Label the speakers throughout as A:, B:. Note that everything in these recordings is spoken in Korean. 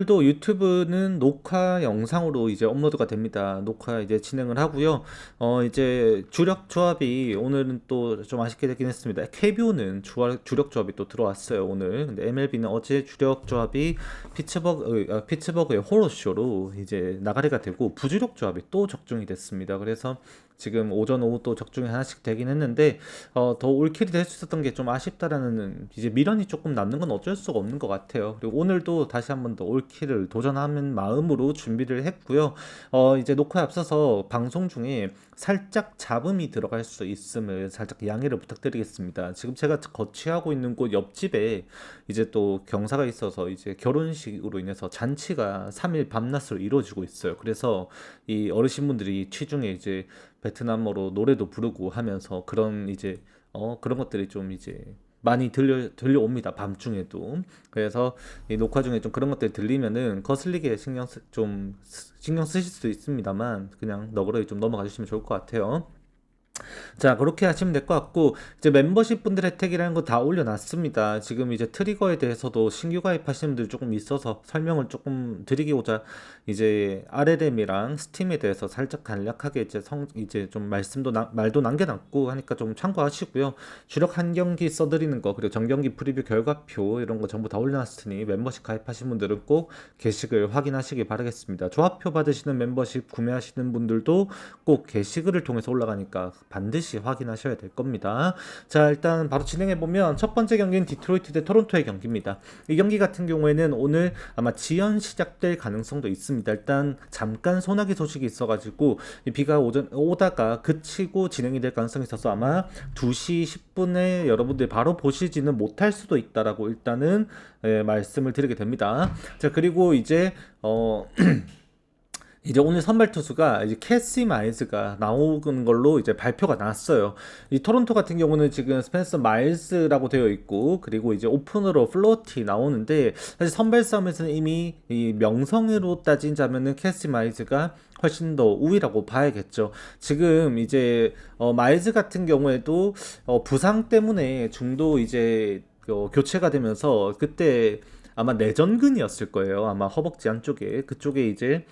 A: 또 유튜브는 녹화 영상으로 이제 업로드가 됩니다. 녹화 이제 진행을 하고요. 이제 주력 조합이 오늘은 또 좀 아쉽게 되긴 했습니다. KBO는 주력 조합이 또 들어왔어요, 오늘. 근데 MLB는 어제 주력 조합이 피츠버그의 호러쇼로 이제 나가리가 되고 부주력 조합이 또 적중이 됐습니다. 그래서 지금 오전 오후 또 적중이 하나씩 되긴 했는데 더 올킬이 될 수 있었던 게 좀 아쉽다라는 이제 미련이 조금 남는 건 어쩔 수가 없는 것 같아요. 그리고 오늘도 다시 한번 더 올킬을 도전하는 마음으로 준비를 했고요. 이제 녹화에 앞서서 방송 중에 살짝 잡음이 들어갈 수 있음을 살짝 양해를 부탁드리겠습니다. 지금 제가 거취하고 있는 곳 옆집에 이제 또 경사가 있어서 이제 결혼식으로 인해서 잔치가 3일 밤낮으로 이루어지고 있어요. 그래서 이 어르신분들이 취중에 이제 베트남어로 노래도 부르고 하면서 그런 이제 그런 것들이 좀 이제 많이 들려옵니다. 밤중에도. 그래서 이 녹화 중에 좀 그런 것들이 들리면은 거슬리게 좀 신경 쓰실 수도 있습니다만 그냥 너그러이 좀 넘어가 주시면 좋을 것 같아요. 자, 그렇게 하시면 될 것 같고, 이제 멤버십 분들 혜택이라는 거 다 올려놨습니다. 지금 이제 트리거에 대해서도 신규 가입하시는 분들이 조금 있어서 설명을 조금 드리고자 이제 RLM이랑 스팀에 대해서 살짝 간략하게 이제 좀 말도 남겨놨고 하니까 좀 참고하시고요. 주력 한 경기 써드리는 거, 그리고 정경기 프리뷰 결과표 이런 거 전부 다 올려놨으니 멤버십 가입하신 분들은 꼭 게시글 확인하시기 바라겠습니다. 조합표 받으시는 멤버십 구매하시는 분들도 꼭 게시글을 통해서 올라가니까 반드시 확인하셔야 될 겁니다. 자, 일단 바로 진행해 보면 첫 번째 경기는 디트로이트 대 토론토의 경기입니다. 이 경기 같은 경우에는 오늘 아마 지연 시작될 가능성도 있습니다. 일단 잠깐 소나기 소식이 있어가지고 비가 오다가 그치고 진행이 될 가능성이 있어서 아마 2시 10분에 여러분들이 바로 보시지는 못할 수도 있다라고 일단은 말씀을 드리게 됩니다. 자, 그리고 이제 이제 오늘 선발 투수가 이제 캐시 마일즈가 나오는 걸로 이제 발표가 났어요. 이 토론토 같은 경우는 지금 스펜서 마일즈라고 되어 있고, 그리고 이제 오픈으로 플로티 나오는데, 사실 선발 싸움에서는 이미 이 명성으로 따진다면은 캐시 마일즈가 훨씬 더 우위라고 봐야겠죠. 지금 이제 마일즈 같은 경우에도 부상 때문에 중도 이제 교체가 되면서 그때 아마 내전근이었을 거예요. 아마 허벅지 안쪽에 그쪽에 이제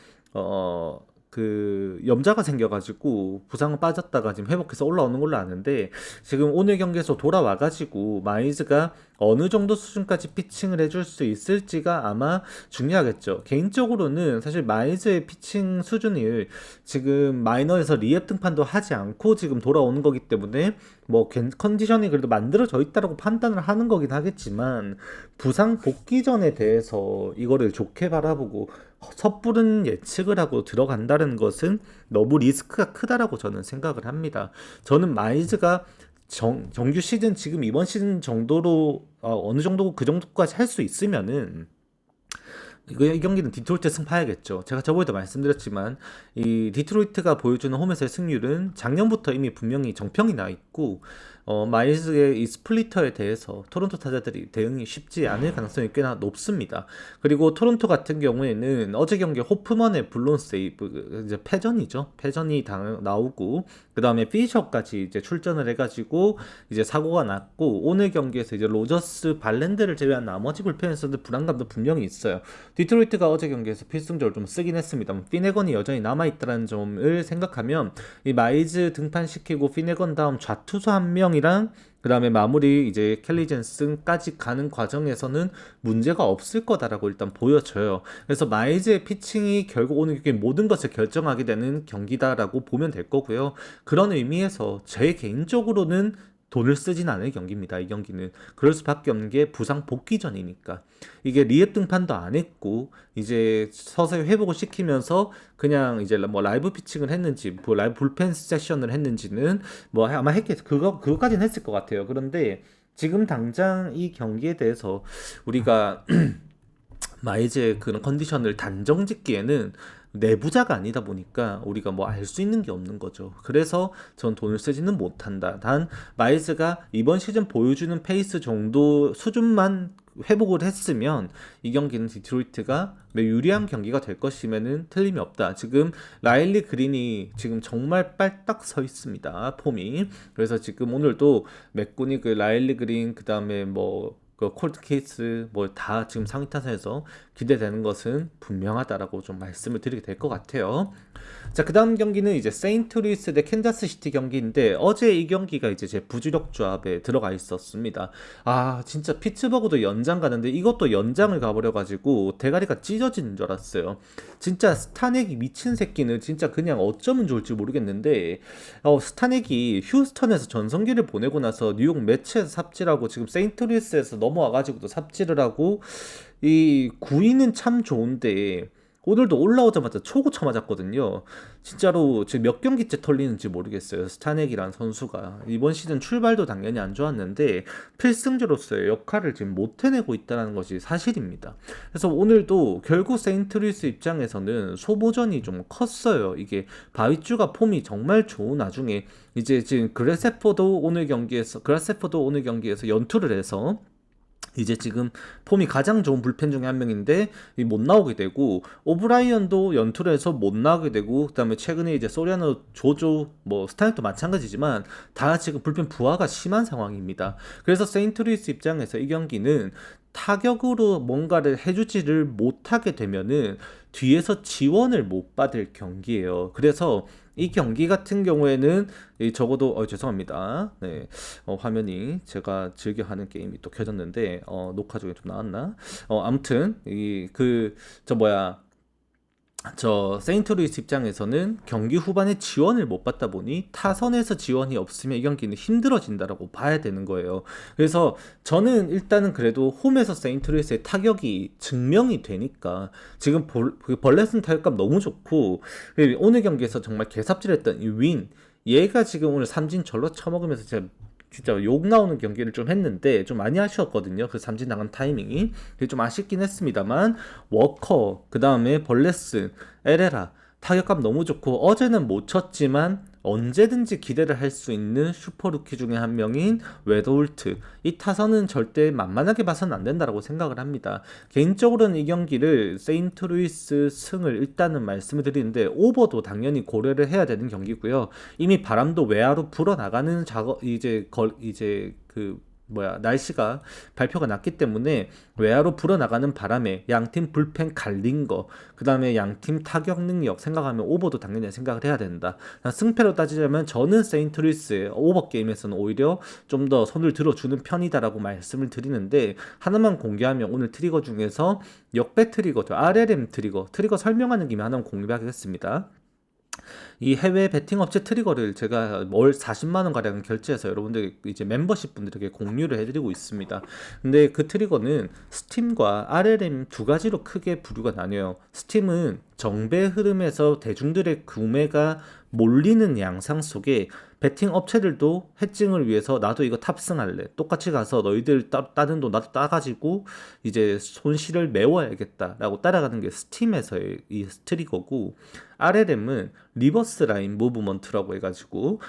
A: 그 염자가 생겨가지고 부상을 빠졌다가 지금 회복해서 올라오는 걸로 아는데, 지금 오늘 경기에서 돌아와가지고 마이즈가 어느 정도 수준까지 피칭을 해줄 수 있을지가 아마 중요하겠죠. 개인적으로는 사실 마이즈의 피칭 수준을 지금 마이너에서 리앱 등판도 하지 않고 지금 돌아오는 거기 때문에 뭐 컨디션이 그래도 만들어져 있다라고 판단을 하는 거긴 하겠지만, 부상 복귀 전에 대해서 이거를 좋게 바라보고 섣부른 예측을 하고 들어간다는 것은 너무 리스크가 크다라고 저는 생각을 합니다. 저는 마이즈가 정규 시즌 지금 이번 시즌 정도로 어느 정도 그 정도까지 할 수 있으면은 이 경기는 디트로이트 승파야겠죠. 제가 저번에도 말씀드렸지만 이 디트로이트가 보여주는 홈에서의 승률은 작년부터 이미 분명히 정평이 나 있고, 마일즈의 이 스플리터에 대해서 토론토 타자들이 대응이 쉽지 않을 가능성이 꽤나 높습니다. 그리고 토론토 같은 경우에는 어제 경기 호프먼의 블론 세이브, 이제 패전이죠. 패전이 나오고, 그 다음에 피셔까지 이제 출전을 해가지고 이제 사고가 났고, 오늘 경기에서 이제 로저스 발렌드를 제외한 나머지 불펜에서도 불안감도 분명히 있어요. 디트로이트가 어제 경기에서 필승적으로 좀 쓰긴 했습니다. 피네건이 여전히 남아있다는 점을 생각하면 이 마이즈 등판시키고 피네건 다음 좌투수 한 명이랑 그 다음에 마무리 이제 켈리 젠슨까지 가는 과정에서는 문제가 없을 거다라고 일단 보여져요. 그래서 마이즈의 피칭이 결국 오늘 경기 모든 것을 결정하게 되는 경기다라고 보면 될 거고요. 그런 의미에서 제 개인적으로는 돈을 쓰진 않을 경기입니다. 이 경기는 그럴 수밖에 없는 게 부상 복귀 전이니까. 이게 리앱 등판도 안 했고 이제 서서히 회복을 시키면서 그냥 이제 뭐 라이브 피칭을 했는지 뭐 라이브 불펜 세션을 했는지는 뭐 아마 했겠 그거까지는 했을 것 같아요. 그런데 지금 당장 이 경기에 대해서 우리가 마이즈의 그런 컨디션을 단정 짓기에는 내부자가 아니다 보니까 우리가 뭐 알 수 있는 게 없는 거죠. 그래서 전 돈을 쓰지는 못한다. 단 마일즈가 이번 시즌 보여주는 페이스 정도 수준만 회복을 했으면 이 경기는 디트로이트가 매우 유리한 경기가 될 것이면은 틀림이 없다. 지금 라일리 그린이 지금 정말 빨딱 서 있습니다. 폼이. 그래서 지금 오늘도 맥구니 그 라일리 그린 그 다음에 뭐 그 콜드 케이스 뭐 다 지금 상위 타선에서 기대되는 것은 분명하다라고 좀 말씀을 드리게 될 것 같아요. 자, 그 다음 경기는 이제 세인트루이스 대 캔자스시티 경기인데 어제 이 경기가 이제 제 부주력 조합에 들어가 있었습니다. 아, 진짜 피츠버그도 연장 가는데 이것도 연장을 가버려가지고 대가리가 찢어지는 줄 알았어요. 진짜 스타넥이 미친 새끼는 진짜 그냥 어쩌면 좋을지 모르겠는데 스타넥이 휴스턴에서 전성기를 보내고 나서 뉴욕 매치에서 삽질하고 지금 세인트루이스에서 넘어와가지고도 삽질을 하고 이 구위는 참 좋은데 오늘도 올라오자마자 초구 쳐맞았거든요. 진짜로 지금 몇 경기째 털리는지 모르겠어요. 스타넥이란 선수가 이번 시즌 출발도 당연히 안 좋았는데 필승조로서의 역할을 지금 못 해내고 있다는 것이 사실입니다. 그래서 오늘도 결국 세인트루이스 입장에서는 소모전이 좀 컸어요. 이게 바위주가 폼이 정말 좋은 와중에 이제 지금 그라세포도 오늘 경기에서 연투를 해서 이제 지금 폼이 가장 좋은 불펜 중에 한 명인데 못 나오게 되고 오브라이언도 연투를 해서 못 나오게 되고 그다음에 최근에 이제 소리아노, 조조, 뭐 스타일도 마찬가지지만 다 지금 불펜 부하가 심한 상황입니다. 그래서 세인트루이스 입장에서 이 경기는 타격으로 뭔가를 해주지를 못하게 되면은 뒤에서 지원을 못 받을 경기예요. 그래서 이 경기 같은 경우에는 적어도 죄송합니다. 네, 화면이 제가 즐겨 하는 게임이 또 켜졌는데 녹화 중에 좀 나왔나? 아무튼 저 세인트루이스 입장에서는 경기 후반에 지원을 못 받다 보니 타선에서 지원이 없으면 이 경기는 힘들어진다라고 봐야 되는 거예요. 그래서 저는 일단은 그래도 홈에서 세인트루이스의 타격이 증명이 되니까 지금 벌레슨 타격감 너무 좋고 오늘 경기에서 정말 개삽질했던 이 윈, 얘가 지금 오늘 삼진 절로 쳐먹으면서 진짜 욕 나오는 경기를 좀 했는데 좀 많이 아쉬웠거든요. 그 삼진 나간 타이밍이 좀 아쉽긴 했습니다만 워커, 그 다음에 벌레슨, 에레라 타격감 너무 좋고 어제는 못 쳤지만 언제든지 기대를 할 수 있는 슈퍼루키 중에 한 명인 웨도울트, 이 타선은 절대 만만하게 봐서는 안 된다라고 생각을 합니다. 개인적으로는 이 경기를 세인트루이스 승을 일단은 말씀을 드리는데 오버도 당연히 고려를 해야 되는 경기고요. 이미 바람도 외야로 불어나가는 날씨가 발표가 났기 때문에 외야로 불어나가는 바람에 양팀 불펜 갈린 거, 그 다음에 양팀 타격 능력 생각하면 오버도 당연히 생각을 해야 된다. 승패로 따지자면 저는 세인트루이스의 오버 게임에서는 오히려 좀 더 손을 들어주는 편이다라고 말씀을 드리는데 하나만 공개하면 오늘 트리거 중에서 역배 트리거죠. RLM 트리거 설명하는 김에 하나만 공개하겠습니다. 이 해외 베팅 업체 트리거를 제가 월 40만 원 가량 결제해서 여러분들 이제 멤버십 분들에게 공유를 해드리고 있습니다. 근데 그 트리거는 스팀과 RLM 두 가지로 크게 부류가 나뉘어요. 스팀은 정배 흐름에서 대중들의 구매가 몰리는 양상 속에 베팅 업체들도 해칭을 위해서 나도 이거 탑승할래, 똑같이 가서 너희들 따는 돈 나도 따가지고 이제 손실을 메워야겠다라고 따라가는 게 스팀에서의 이 트리거고, RLM은 리버스 라인 무브먼트라고 해가지고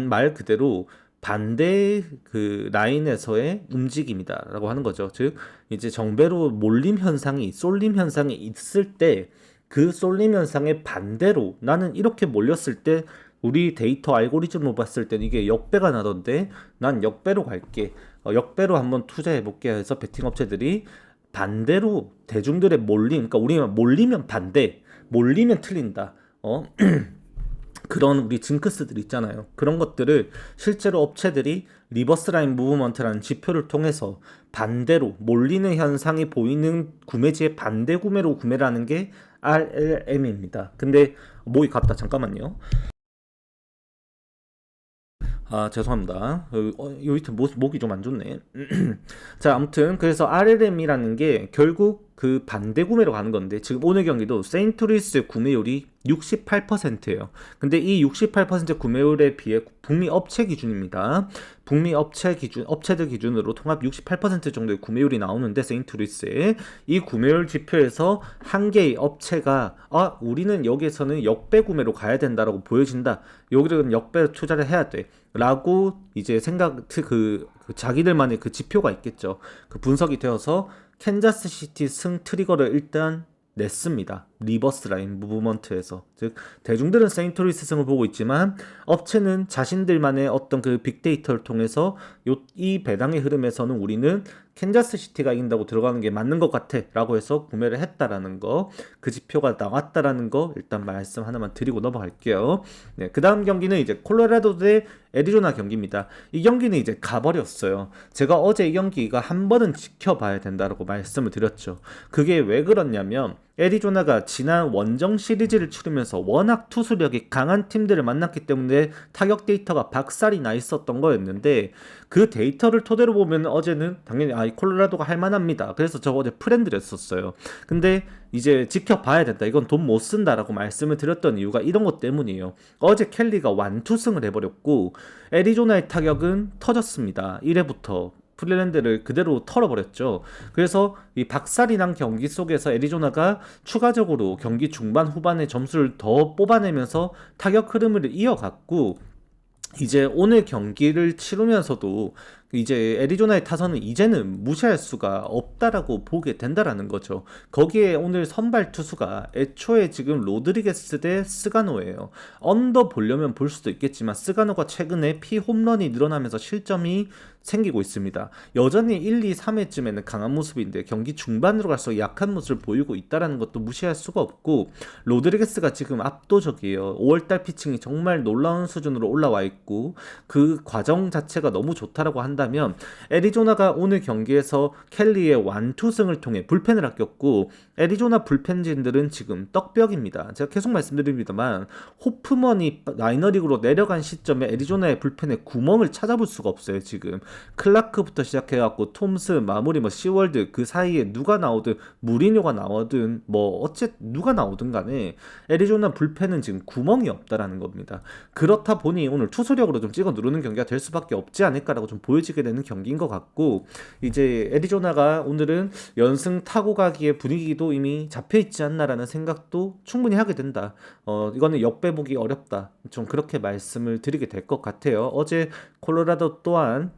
A: 말 그대로 반대 그 라인에서의 움직임이다라고 하는 거죠. 즉 이제 정배로 몰림 현상이, 쏠림 현상이 있을 때 그 쏠림 현상의 반대로 나는 이렇게 몰렸을 때 우리 데이터 알고리즘으로 봤을 땐 이게 역배가 나던데 난 역배로 갈게, 역배로 한번 투자해볼게 해서 베팅 업체들이 반대로 대중들의 몰림, 그러니까 우리가 몰리면 반대, 몰리면 틀린다, 그런 우리 징크스들 있잖아요. 그런 것들을 실제로 업체들이 리버스 라인 무브먼트라는 지표를 통해서 반대로 몰리는 현상이 보이는 구매지의 반대 구매로 구매를 하는 게 RLM입니다. 근데 목이 갔다, 잠깐만요. 아, 죄송합니다. 여기 목이 좀 안 좋네. 자, 아무튼 그래서 RLM이라는 게 결국 그 반대 구매로 가는 건데 지금 오늘 경기도 세인트루이스 구매율이 68%예요. 근데 이 68% 구매율에 비해 북미 업체 기준입니다. 북미 업체들 기준으로 통합 68% 정도의 구매율이 나오는데 세인트루이스에 이 구매율 지표에서 한 개의 업체가 우리는 여기에서는 역배 구매로 가야 된다라고 보여진다. 여기는 역배 투자를 해야 돼. 라고 이제 자기들만의 그 지표가 있겠죠. 그 분석이 되어서 캔자스시티 승 트리거를 일단 냈습니다. 리버스 라인 무브먼트에서. 즉 대중들은 세인트루이스 승을 보고 있지만 업체는 자신들만의 어떤 그 빅데이터를 통해서 이 배당의 흐름에서는 우리는 캔자스 시티가 이긴다고 들어가는 게 맞는 것 같아 라고 해서 구매를 했다라는 거, 그 지표가 나왔다라는 거 일단 말씀 하나만 드리고 넘어갈게요. 네, 그 다음 경기는 이제 콜로라도 대 애리조나 경기입니다. 이 경기는 이제 가버렸어요. 제가 어제 이 경기가 한 번은 지켜봐야 된다라고 말씀을 드렸죠. 그게 왜 그렇냐면 애리조나가 지난 원정 시리즈를 치르면서 워낙 투수력이 강한 팀들을 만났기 때문에 타격 데이터가 박살이 나 있었던 거였는데, 그 데이터를 토대로 보면 어제는 당연히 이 콜로라도가 할만합니다. 그래서 저 어제 프렌드를 했었어요. 근데 이제 지켜봐야 된다, 이건 돈 못 쓴다라고 말씀을 드렸던 이유가 이런 것 때문이에요. 어제 켈리가 완투승을 해버렸고 애리조나의 타격은 터졌습니다. 1회부터 프리랜드를 그대로 털어버렸죠. 그래서 이 박살이 난 경기 속에서 애리조나가 추가적으로 경기 중반 후반에 점수를 더 뽑아내면서 타격 흐름을 이어갔고, 이제 오늘 경기를 치르면서도 이제 애리조나의 타선은 이제는 무시할 수가 없다라고 보게 된다라는 거죠. 거기에 오늘 선발 투수가 애초에 지금 로드리게스 대 스가노예요. 언더 보려면 볼 수도 있겠지만 스가노가 최근에 피홈런이 늘어나면서 실점이 생기고 있습니다. 여전히 1, 2, 3회쯤에는 강한 모습인데 경기 중반으로 갈수록 약한 모습을 보이고 있다는 것도 무시할 수가 없고, 로드리게스가 지금 압도적이에요. 5월달 피칭이 정말 놀라운 수준으로 올라와 있고 그 과정 자체가 너무 좋다라고 한다면, 애리조나가 오늘 경기에서 켈리의 완투승을 통해 불펜을 아꼈고, 애리조나 불펜진들은 지금 떡벽입니다. 제가 계속 말씀드립니다만 호프먼이 마이너리그로 내려간 시점에 애리조나의 불펜에 구멍을 찾아볼 수가 없어요. 지금 클라크부터 시작해갖고 톰스, 마무리, 시월드, 그 사이에 누가 나오든 무리뉴가 나오든 누가 나오든 간에 애리조나 불펜은 지금 구멍이 없다라는 겁니다. 그렇다 보니 오늘 투수력으로 좀 찍어 누르는 경기가 될 수밖에 없지 않을까라고 좀 보여지게 되는 경기인 것 같고, 이제 애리조나가 오늘은 연승 타고 가기에 분위기도 이미 잡혀있지 않나라는 생각도 충분히 하게 된다. 이거는 역배보기 어렵다, 좀 그렇게 말씀을 드리게 될 것 같아요. 어제 콜로라도 또한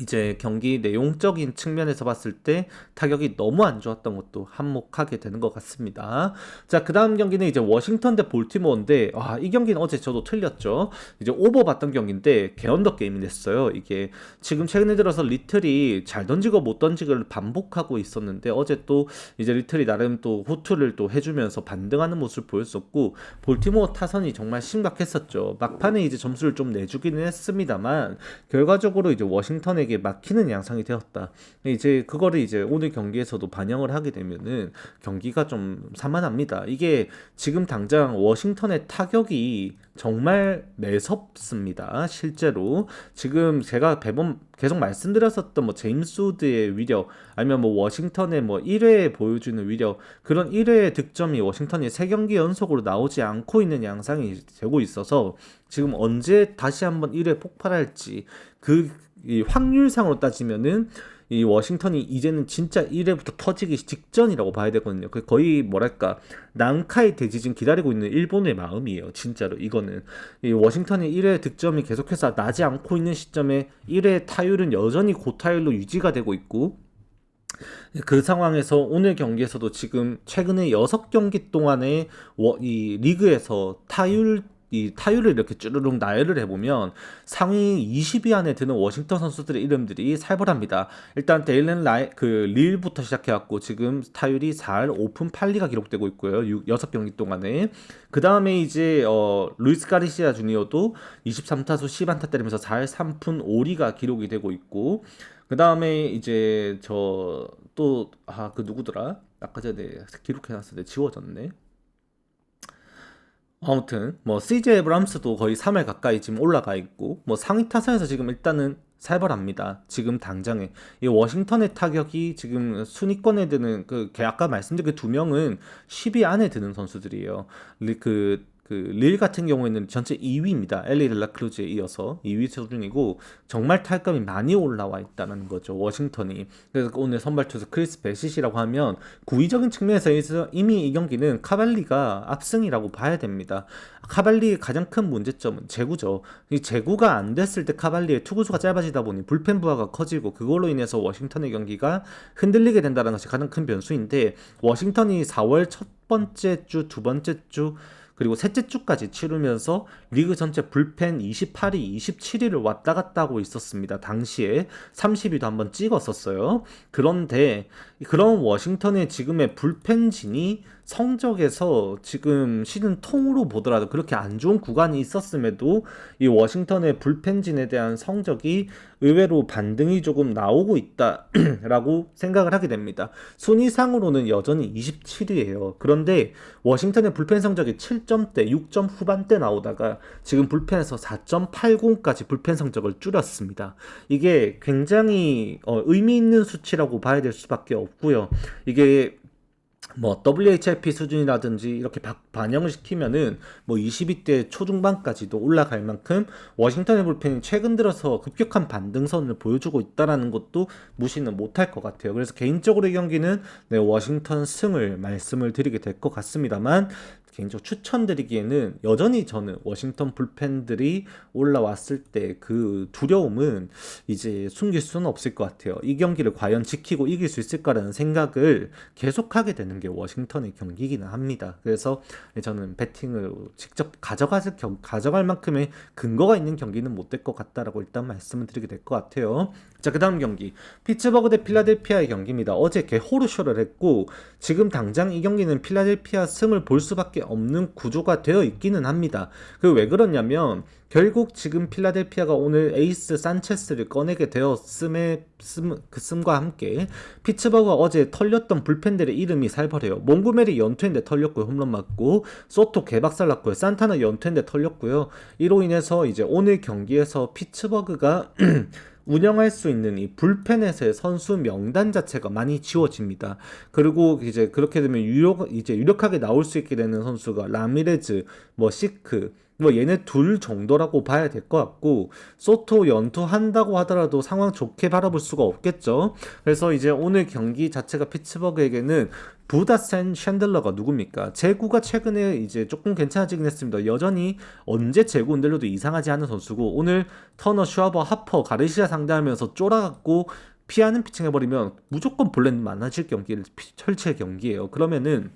A: 이제 경기 내용적인 측면에서 봤을 때 타격이 너무 안 좋았던 것도 한몫하게 되는 것 같습니다. 자, 그 다음 경기는 이제 워싱턴 대 볼티모어인데, 이 경기는 어제 저도 틀렸죠. 이제 오버 봤던 경기인데 개언더 게임이 됐어요. 이게 지금 최근에 들어서 리틀이 잘 던지고 못 던지고를 반복하고 있었는데, 어제 또 이제 리틀이 나름 또 호투를 또 해주면서 반등하는 모습을 보였었고, 볼티모어 타선이 정말 심각했었죠. 막판에 이제 점수를 좀 내주기는 했습니다만 결과적으로 이제 워싱턴의 에게 막히는 양상이 되었다. 이제 그거를 이제 오늘 경기에서도 반영을 하게 되면은 경기가 좀 산만합니다. 이게 지금 당장 워싱턴의 타격이 정말 매섭습니다. 실제로 지금 제가 매번 계속 말씀드렸었던 제임스 우드의 위력, 아니면 워싱턴의 1회에 보여주는 위력, 그런 1회의 득점이 워싱턴이 3경기 연속으로 나오지 않고 있는 양상이 되고 있어서 지금 언제 다시 한번 1회 폭발할지, 이 확률상으로 따지면은 이 워싱턴이 이제는 진짜 1회부터 터지기 직전이라고 봐야 되거든요. 거의 난카의 대지진 기다리고 있는 일본의 마음이에요. 진짜로 이거는 이 워싱턴이 1회 득점이 계속해서 나지 않고 있는 시점에 1회 타율은 여전히 고타율로 유지가 되고 있고, 그 상황에서 오늘 경기에서도 지금 최근에 6경기 동안에 이 리그에서 이 타율을 이렇게 쭈르륵 나열을 해보면 상위 20위 안에 드는 워싱턴 선수들의 이름들이 살벌합니다. 일단 데일런 릴부터 시작해갖고 지금 타율이 4할 5푼 8리가 기록되고 있고요. 6경기 동안에. 그 다음에 이제 루이스 가리시아 주니어도 23타수 10안타 때리면서 4할 3푼 5리가 기록이 되고 있고, 그 다음에 이제 그 누구더라? 아까 전에 기록해놨었는데 지워졌네. 아무튼 CJ 에브람스도 거의 3회 가까이 지금 올라가 있고, 상위 타선에서 지금 일단은 살벌합니다. 지금 당장에 이 워싱턴의 타격이 지금 순위권에 드는 아까 말씀드린 그 2명은 10위 안에 드는 선수들이에요. 릴 같은 경우에는 전체 2위입니다. 엘리 델라크루즈에 이어서 2위 수준이고 정말 타격감이 많이 올라와 있다는 거죠, 워싱턴이. 그래서 오늘 선발 투수 크리스 베시시라고 하면 구위적인 측면에서 이미 이 경기는 카발리가 압승이라고 봐야 됩니다. 카발리의 가장 큰 문제점은 제구죠. 이 제구가 안 됐을 때 카발리의 투구수가 짧아지다 보니 불펜 부하가 커지고, 그걸로 인해서 워싱턴의 경기가 흔들리게 된다는 것이 가장 큰 변수인데, 워싱턴이 4월 첫 번째 주, 두 번째 주 그리고 셋째 주까지 치르면서 리그 전체 불펜 28위, 27위를 왔다 갔다 하고 있었습니다. 당시에 30위도 한번 찍었었어요. 그런데 그런 워싱턴의 지금의 불펜진이 성적에서 지금 시즌 통으로 보더라도 그렇게 안 좋은 구간이 있었음에도 이 워싱턴의 불펜진에 대한 성적이 의외로 반등이 조금 나오고 있다라고 생각을 하게 됩니다. 순위상으로는 여전히 27위예요. 그런데 워싱턴의 불펜 성적이 7점대, 6점 후반대 나오다가 지금 불펜에서 4.80까지 불펜 성적을 줄였습니다. 이게 굉장히 의미 있는 수치라고 봐야 될 수밖에 없고요. 이게 뭐 WHIP 수준이라든지 이렇게 반영을 시키면은 뭐 20위대 초중반까지도 올라갈 만큼 워싱턴의 불펜이 최근 들어서 급격한 반등선을 보여주고 있다라는 것도 무시는 못할 것 같아요. 그래서 개인적으로 이 경기는 네, 워싱턴 승을 말씀을 드리게 될 것 같습니다만, 개인적으로 추천드리기에는 여전히 저는 워싱턴 불펜들이 올라왔을 때 그 두려움은 이제 숨길 수는 없을 것 같아요. 이 경기를 과연 지키고 이길 수 있을까라는 생각을 계속하게 되는 게 워싱턴의 경기이기는 합니다. 그래서 저는 배팅을 직접 가져갈 만큼의 근거가 있는 경기는 못 될 것 같다라고 일단 말씀을 드리게 될 것 같아요. 자, 그 다음 경기 피츠버그 대 필라델피아의 경기입니다. 어제 개호르쇼를 했고 지금 당장 이 경기는 필라델피아 승을 볼 수밖에 없는 구조가 되어 있기는 합니다. 그 왜 그러냐면 결국 지금 필라델피아가 오늘 에이스 산체스를 꺼내게 되었음과 함께 피츠버그가 어제 털렸던 불펜들의 이름이 살벌해요. 몽고메리 연투인데 털렸고요. 홈런 맞고 소토 개박살 났고요. 산타나 연투인데 털렸고요. 이로 인해서 이제 오늘 경기에서 피츠버그가 운영할 수 있는 이 불펜에서의 선수 명단 자체가 많이 지워집니다. 그리고 이제 그렇게 되면 유력하게 나올 수 있게 되는 선수가 라미레즈, 뭐 시크, 뭐 얘네 둘 정도라고 봐야 될 것 같고, 소토 연투한다고 하더라도 상황 좋게 바라볼 수가 없겠죠. 그래서 이제 오늘 경기 자체가 피츠버그에게는 보다 센 챈들러가 누굽니까? 제구가 최근에 이제 조금 괜찮아지긴 했습니다. 여전히 언제 제구 흔들려도 이상하지 않은 선수고, 오늘 터너, 슈아버, 하퍼, 가르시아 상대하면서 쫄아갖고 피하는 피칭 해버리면 무조건 볼넷 많아질 경기를 펼칠 경기예요. 그러면은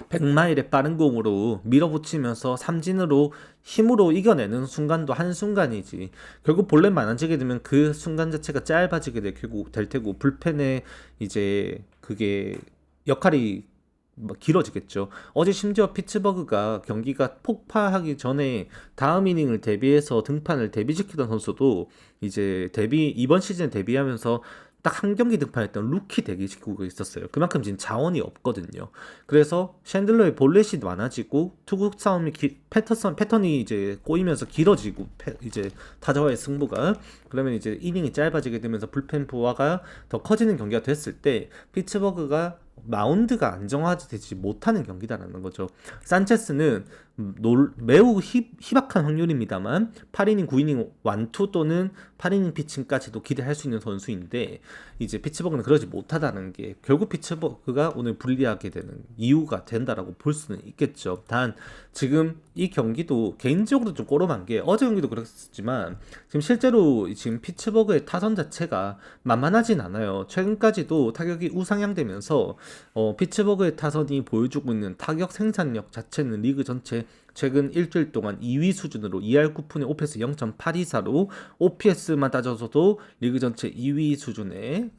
A: 100마일의 빠른 공으로 밀어붙이면서 삼진으로 힘으로 이겨내는 순간도 한순간이지, 결국 볼넷 많아지게 되면 그 순간 자체가 짧아지게 될 테고 불펜에 이제 그게 역할이 길어지겠죠. 어제 심지어 피츠버그가 경기가 폭파하기 전에 다음 이닝을 대비해서 등판을 대비시키던 선수도 이제 이번 시즌 데뷔하면서 딱 한 경기 등판했던 루키 대기시키고 있었어요. 그만큼 지금 자원이 없거든요. 그래서 챈들러의 볼넷이 많아지고 투구 싸움이 패턴이 이제 꼬이면서 길어지고 이제 타자와의 승부가, 그러면 이제 이닝이 짧아지게 되면서 불펜 부하가 더 커지는 경기가 됐을 때 피츠버그가 마운드가 안정화되지 못하는 경기다라는 거죠. 산체스는 매우 희박한 확률입니다만 8이닝, 9이닝 완투 또는 8이닝 피칭까지도 기대할 수 있는 선수인데, 이제 피츠버그는 그러지 못하다는 게 결국 피츠버그가 오늘 불리하게 되는 이유가 된다라고 볼 수는 있겠죠. 단 지금 이 경기도 개인적으로 좀 꼬름한 게, 어제 경기도 그랬지만 지금 실제로 지금 피츠버그의 타선 자체가 만만하진 않아요. 최근까지도 타격이 우상향되면서 피츠버그의 타선이 보여주고 있는 타격 생산력 자체는 리그 전체 최근 일주일 동안 2위 수준으로 2할 9푼에 OPS 0.824로 OPS만 따져서도 리그 전체 2위 수준의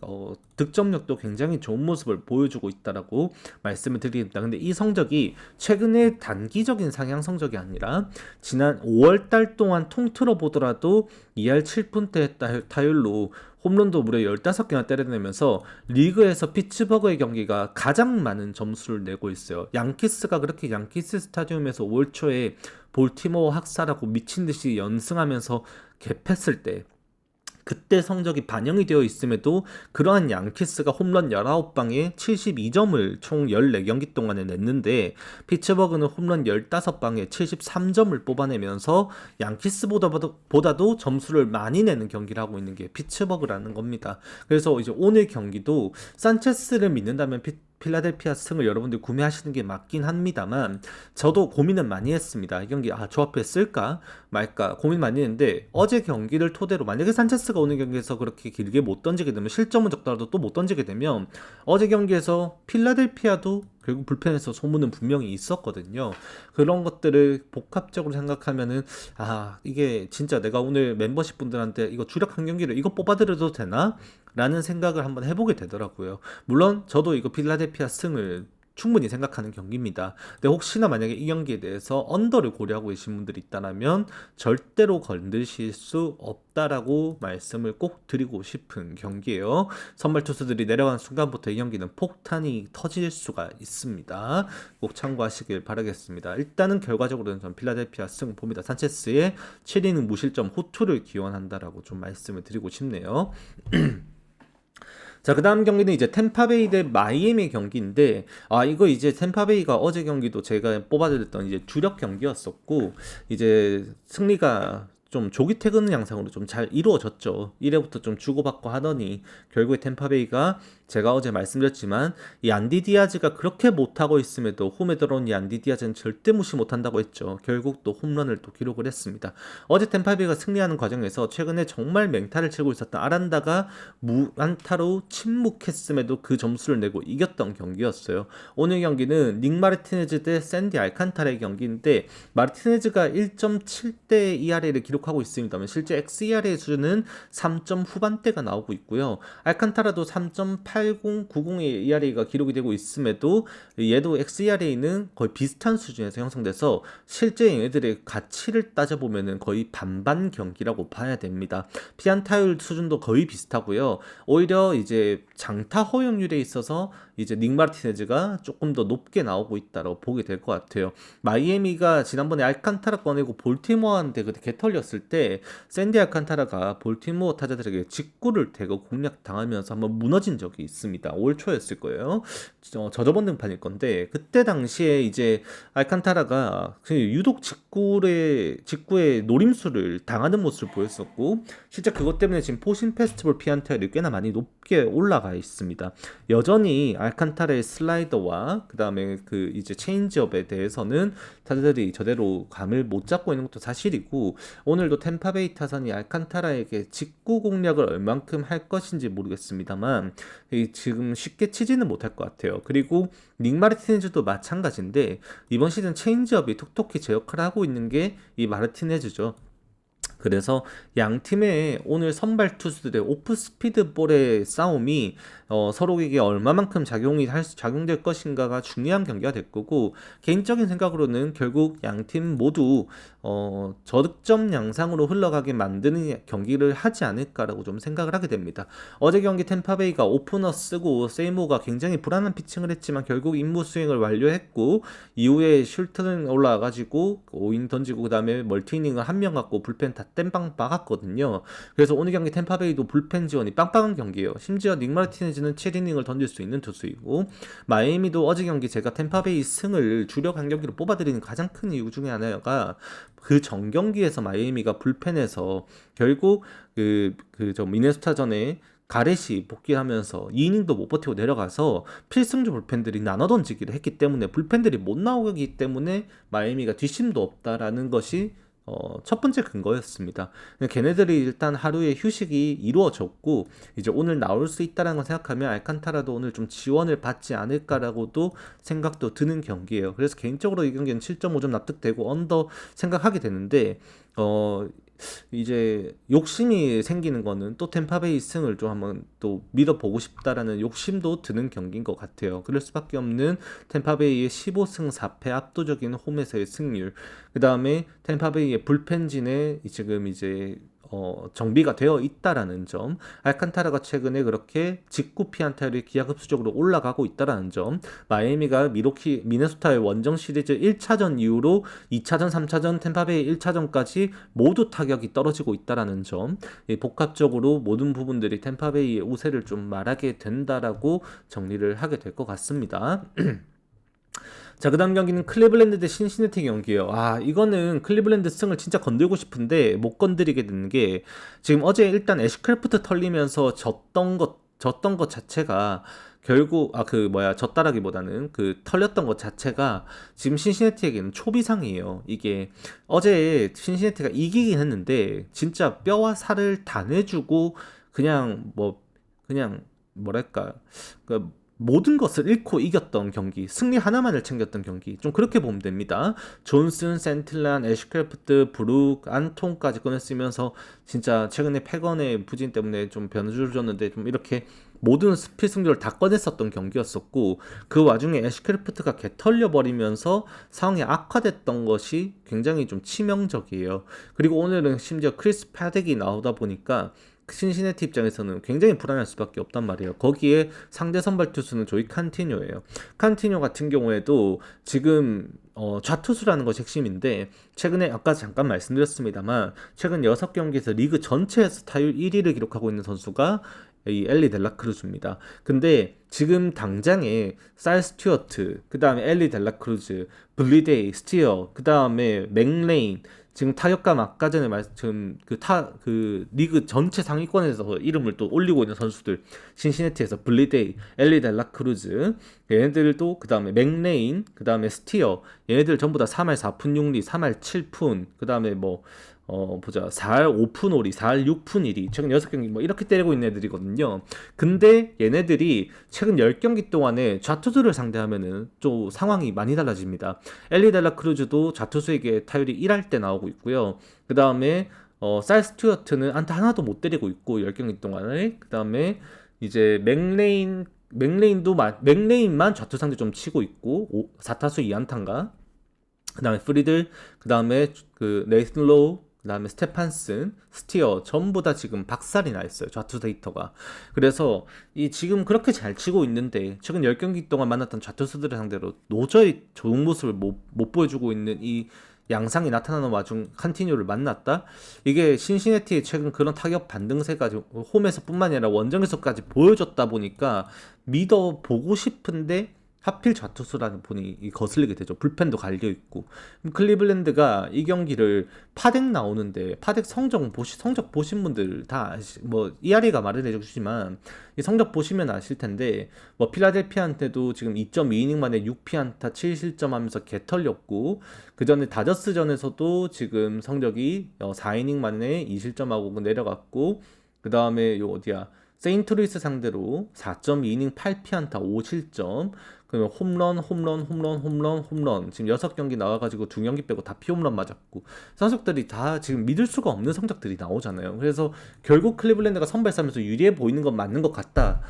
A: 득점력도 굉장히 좋은 모습을 보여주고 있다라고 말씀을 드립니다. 근데 이 성적이 최근의 단기적인 상향 성적이 아니라 지난 5월 달 동안 통틀어 보더라도 2할 7푼대 타율로 홈런도 무려 15개나 때려내면서 리그에서 피츠버그의 경기가 가장 많은 점수를 내고 있어요. 양키스가 그렇게 양키스 스타디움에서 5월 초에 볼티모어 학살하고 미친듯이 연승하면서 개패했을 때, 그때 성적이 반영이 되어 있음에도 그러한 양키스가 홈런 19방에 72점을 총 14경기 동안에 냈는데, 피츠버그는 홈런 15방에 73점을 뽑아내면서 양키스보다도 점수를 많이 내는 경기를 하고 있는 게 피츠버그라는 겁니다. 그래서 이제 오늘 경기도 산체스를 믿는다면 필라델피아 승을 여러분들 구매하시는 게 맞긴 합니다만 저도 고민은 많이 했습니다. 이 경기 조합에 쓸까 말까 고민 많이 했는데 어제 경기를 토대로 만약에 산체스가 오늘 경기에서 그렇게 길게 못 던지게 되면 실점은 적더라도 또 못 던지게 되면 어제 경기에서 필라델피아도 결국 불펜에서 소문은 분명히 있었거든요. 그런 것들을 복합적으로 생각하면은 이게 진짜 내가 오늘 멤버십 분들한테 이거 주력 한 경기를 이거 뽑아드려도 되나? 라는 생각을 한번 해보게 되더라고요. 물론 저도 이거 필라델피아 승을 충분히 생각하는 경기입니다. 근데 혹시나 만약에 이 경기에 대해서 언더를 고려하고 계신 분들이 있다면 절대로 건드실 수 없다라고 말씀을 꼭 드리고 싶은 경기예요. 선발 투수들이 내려가는 순간부터 이 경기는 폭탄이 터질 수가 있습니다. 꼭 참고하시길 바라겠습니다. 일단은 결과적으로는 전 필라델피아 승 봅니다. 산체스의 7이닝 무실점 호투를 기원한다라고 좀 말씀을 드리고 싶네요. 자, 그 다음 경기는 이제 템파베이 대 마이애미 경기인데, 이거 이제 템파베이가 어제 경기도 제가 뽑아드렸던 이제 주력 경기였었고, 이제 승리가 좀 조기 퇴근 양상으로 좀 잘 이루어졌죠. 1회부터 좀 주고받고 하더니 결국에 템파베이가 제가 어제 말씀드렸지만 이 안디 디아즈가 그렇게 못하고 있음에도 홈에 들어온 이 안디 디아즈는 절대 무시 못한다고 했죠. 결국 또 홈런을 또 기록을 했습니다. 어제 템파베이가 승리하는 과정에서 최근에 정말 맹타를 치고 있었던 아란다가 무안타로 침묵했음에도 그 점수를 내고 이겼던 경기였어요. 오늘 경기는 닉 마르티네즈 대 샌디 알칸타라의 경기인데 마르티네즈가 1.7대 ERA를 기록하고 있습니다만 실제 xERA 수준은 3점 후반대가 나오고 있고요. 알칸타라도 3.80, 90의 ERA가 기록이 되고 있음에도 얘도 xERA는 거의 비슷한 수준에서 형성돼서 실제 얘네들의 가치를 따져보면 거의 반반 경기라고 봐야 됩니다. 피안타율 수준도 거의 비슷하고요. 오히려 이제 장타 허용률에 있어서 이제 닉 마르티네즈가 조금 더 높게 나오고 있다고 보게 될 것 같아요. 마이애미가 지난번에 알칸타라 꺼내고 볼티모어한테 그때 개털렸을 때 샌디 알칸타라가 볼티모어 타자들에게 직구를 대고 공략 당하면서 한번 무너진 적이 있습니다. 올 초였을 거예요. 저저번 등판일 건데 그때 당시에 이제 알칸타라가 유독 직구의 노림수를 당하는 모습을 보였었고 실제 그것 때문에 지금 포신 페스티벌 피안타율이 꽤나 많이 높게 올라가 있습니다. 여전히 알칸타라의 슬라이더와 그 다음에 그 이제 체인지업에 대해서는 타자들이 저대로 감을 못 잡고 있는 것도 사실이고 오늘도 템파베이 타선이 알칸타라에게 직구 공략을 얼만큼 할 것인지 모르겠습니다만 지금 쉽게 치지는 못할 것 같아요. 그리고 닉 마르티네즈도 마찬가지인데 이번 시즌 체인지업이 톡톡히 제 역할을 하고 있는 게 이 마르티네즈죠. 그래서 양 팀의 오늘 선발 투수들의 오프 스피드 볼의 싸움이 서로에게 얼마만큼 작용될 것인가가 중요한 경기가 될 거고 개인적인 생각으로는 결국 양 팀 모두 저득점 양상으로 흘러가게 만드는 경기를 하지 않을까라고 좀 생각을 하게 됩니다. 어제 경기 템파베이가 오프너 쓰고 세이모가 굉장히 불안한 피칭을 했지만 결국 임무 수행을 완료했고 이후에 슐트는 올라와가지고 5인 던지고 그 다음에 멀티이닝을 한 명 갖고 불펜 다 땜빵 박았거든요. 그래서 오늘 경기 템파베이도 불펜 지원이 빵빵한 경기예요. 심지어 닉 마르티네즈는 7이닝을 던질 수 있는 투수이고 마이애미도 어제 경기 제가 템파베이 승을 주력 한 경기로 뽑아드리는 가장 큰 이유 중에 하나가 그 전 경기에서 마이애미가 불펜에서 결국 저 미네소타전에 가렛이 복귀하면서 2이닝도 못 버티고 내려가서 필승조 불펜들이 나눠 던지기를 했기 때문에 불펜들이 못 나오기 때문에 마이애미가 뒷심도 없다라는 것이 첫 번째 근거였습니다. 걔네들이 일단 하루의 휴식이 이루어졌고 이제 오늘 나올 수 있다는 걸 생각하면 알칸타라도 오늘 좀 지원을 받지 않을까라고도 생각도 드는 경기예요. 그래서 개인적으로 이 경기는 7.5점 납득되고 언더 생각하게 되는데 이제 욕심이 생기는 거는 또 템파베이 승을 좀 한번 또 믿어보고 싶다라는 욕심도 드는 경기인 것 같아요. 그럴 수밖에 없는 템파베이의 15승 4패 압도적인 홈에서의 승률, 그 다음에 템파베이의 불펜진에 지금 이제 정비가 되어 있다라는 점, 알칸타라가 최근에 그렇게 직구 피안타율이 기하급수적으로 올라가고 있다라는 점, 마이애미가 미네소타의 원정 시리즈 1차전 이후로 2차전, 3차전, 템파베이 1차전까지 모두 타격이 떨어지고 있다라는 점, 복합적으로 모든 부분들이 템파베이의 우세를 좀 말하게 된다라고 정리를 하게 될 것 같습니다. 자, 그 다음 경기는 클리블랜드 대 신시내티 경기예요. 이거는 클리블랜드 승을 진짜 건들고 싶은데 못 건드리게 되는 게 지금 어제 일단 애쉬크래프트 털리면서 졌던 것 자체가 결국 졌다라기보다는 그 털렸던 것 자체가 지금 신시내티에게는 초비상이에요. 이게 어제 신시내티가 이기긴 했는데 진짜 뼈와 살을 다 내주고 그냥 그냥 뭐랄까 그 모든 것을 잃고 이겼던 경기, 승리 하나만을 챙겼던 경기, 좀 그렇게 보면 됩니다. 존슨, 센틀란, 애쉬크래프트, 브룩, 안톤까지 꺼냈으면서 진짜 최근에 패건의 부진 때문에 좀 변수를 줬는데 좀 이렇게 모든 필승조를 다 꺼냈었던 경기였었고, 그 와중에 애쉬크래프트가 개털려 버리면서 상황이 악화됐던 것이 굉장히 좀 치명적이에요. 그리고 오늘은 심지어 크리스 패덱이 나오다 보니까 신시내티 입장에서는 굉장히 불안할 수밖에 없단 말이에요. 거기에 상대 선발 투수는 조이 칸티뇨예요. 칸티뇨 같은 경우에도 지금 좌투수라는 것이 핵심인데, 최근에 아까 잠깐 말씀드렸습니다만 최근 6경기에서 리그 전체에서 타율 1위를 기록하고 있는 선수가 이 엘리 델라크루즈입니다. 근데 지금 당장에 쌀 스튜어트, 그 다음에 엘리 델라크루즈, 블리데이, 스티어, 그 다음에 맥레인, 지금 타격감 아까 전에 지금 그 리그 전체 상위권에서 이름을 또 올리고 있는 선수들, 신시내티에서 블리데이, 엘리 델라크루즈, 얘네들도, 그 다음에 맥레인, 그 다음에 스티어, 얘네들 전부 다 3할 4푼 6리, 3할 7푼, 그 다음에 4할 5푼 5리, 4할 6푼 1리, 최근 6경기 이렇게 때리고 있는 애들이거든요. 근데 얘네들이 최근 10경기 동안에 좌투수를 상대하면은 좀 상황이 많이 달라집니다. 엘리 델라 크루즈도 좌투수에게 타율이 1할 때 나오고 있고요. 그 다음에 쌀 스튜어트는 안타 하나도 못 때리고 있고 10경기 동안에. 그 다음에 이제 맥레인만 좌투 상대 좀 치고 있고 4타수 2안타인가. 그 다음에 프리들, 그 다음에 그 네이슨 로우, 그 다음에 스테판슨, 스티어 전부 다 지금 박살이 나 있어요. 좌투 데이터가. 그래서 이 지금 그렇게 잘 치고 있는데 최근 10경기 동안 만났던 좌투수들을 상대로 도저히 좋은 모습을 못 보여주고 있는 이 양상이 나타나는 와중 칸티뉴를 만났다? 이게 신시내티의 최근 그런 타격 반등세가 홈에서 뿐만 아니라 원정에서까지 보여줬다 보니까 믿어보고 싶은데 하필 좌투수라는 분이 거슬리게 되죠. 불펜도 갈려 있고. 클리블랜드가 이 경기를 파덱 나오는데, 파덱 성적 보신 분들 다 이아리가 말을 해주시지만 이 성적 보시면 아실 텐데, 필라델피아한테도 지금 2.2이닝 만에 6피안타 7실점 하면서 개털렸고, 그 전에 다저스전에서도 지금 성적이 4이닝 만에 2실점하고 내려갔고, 그 다음에 세인트루이스 상대로 4.2이닝 8피안타 5실점, 그러면 홈런. 지금 6경기 나와가지고 2경기 빼고 다 피홈런 맞았고, 선수들이 다 지금 믿을 수가 없는 성적들이 나오잖아요. 그래서 결국 클리블랜드가 선발 싸움에서 유리해 보이는 건 맞는 것 같다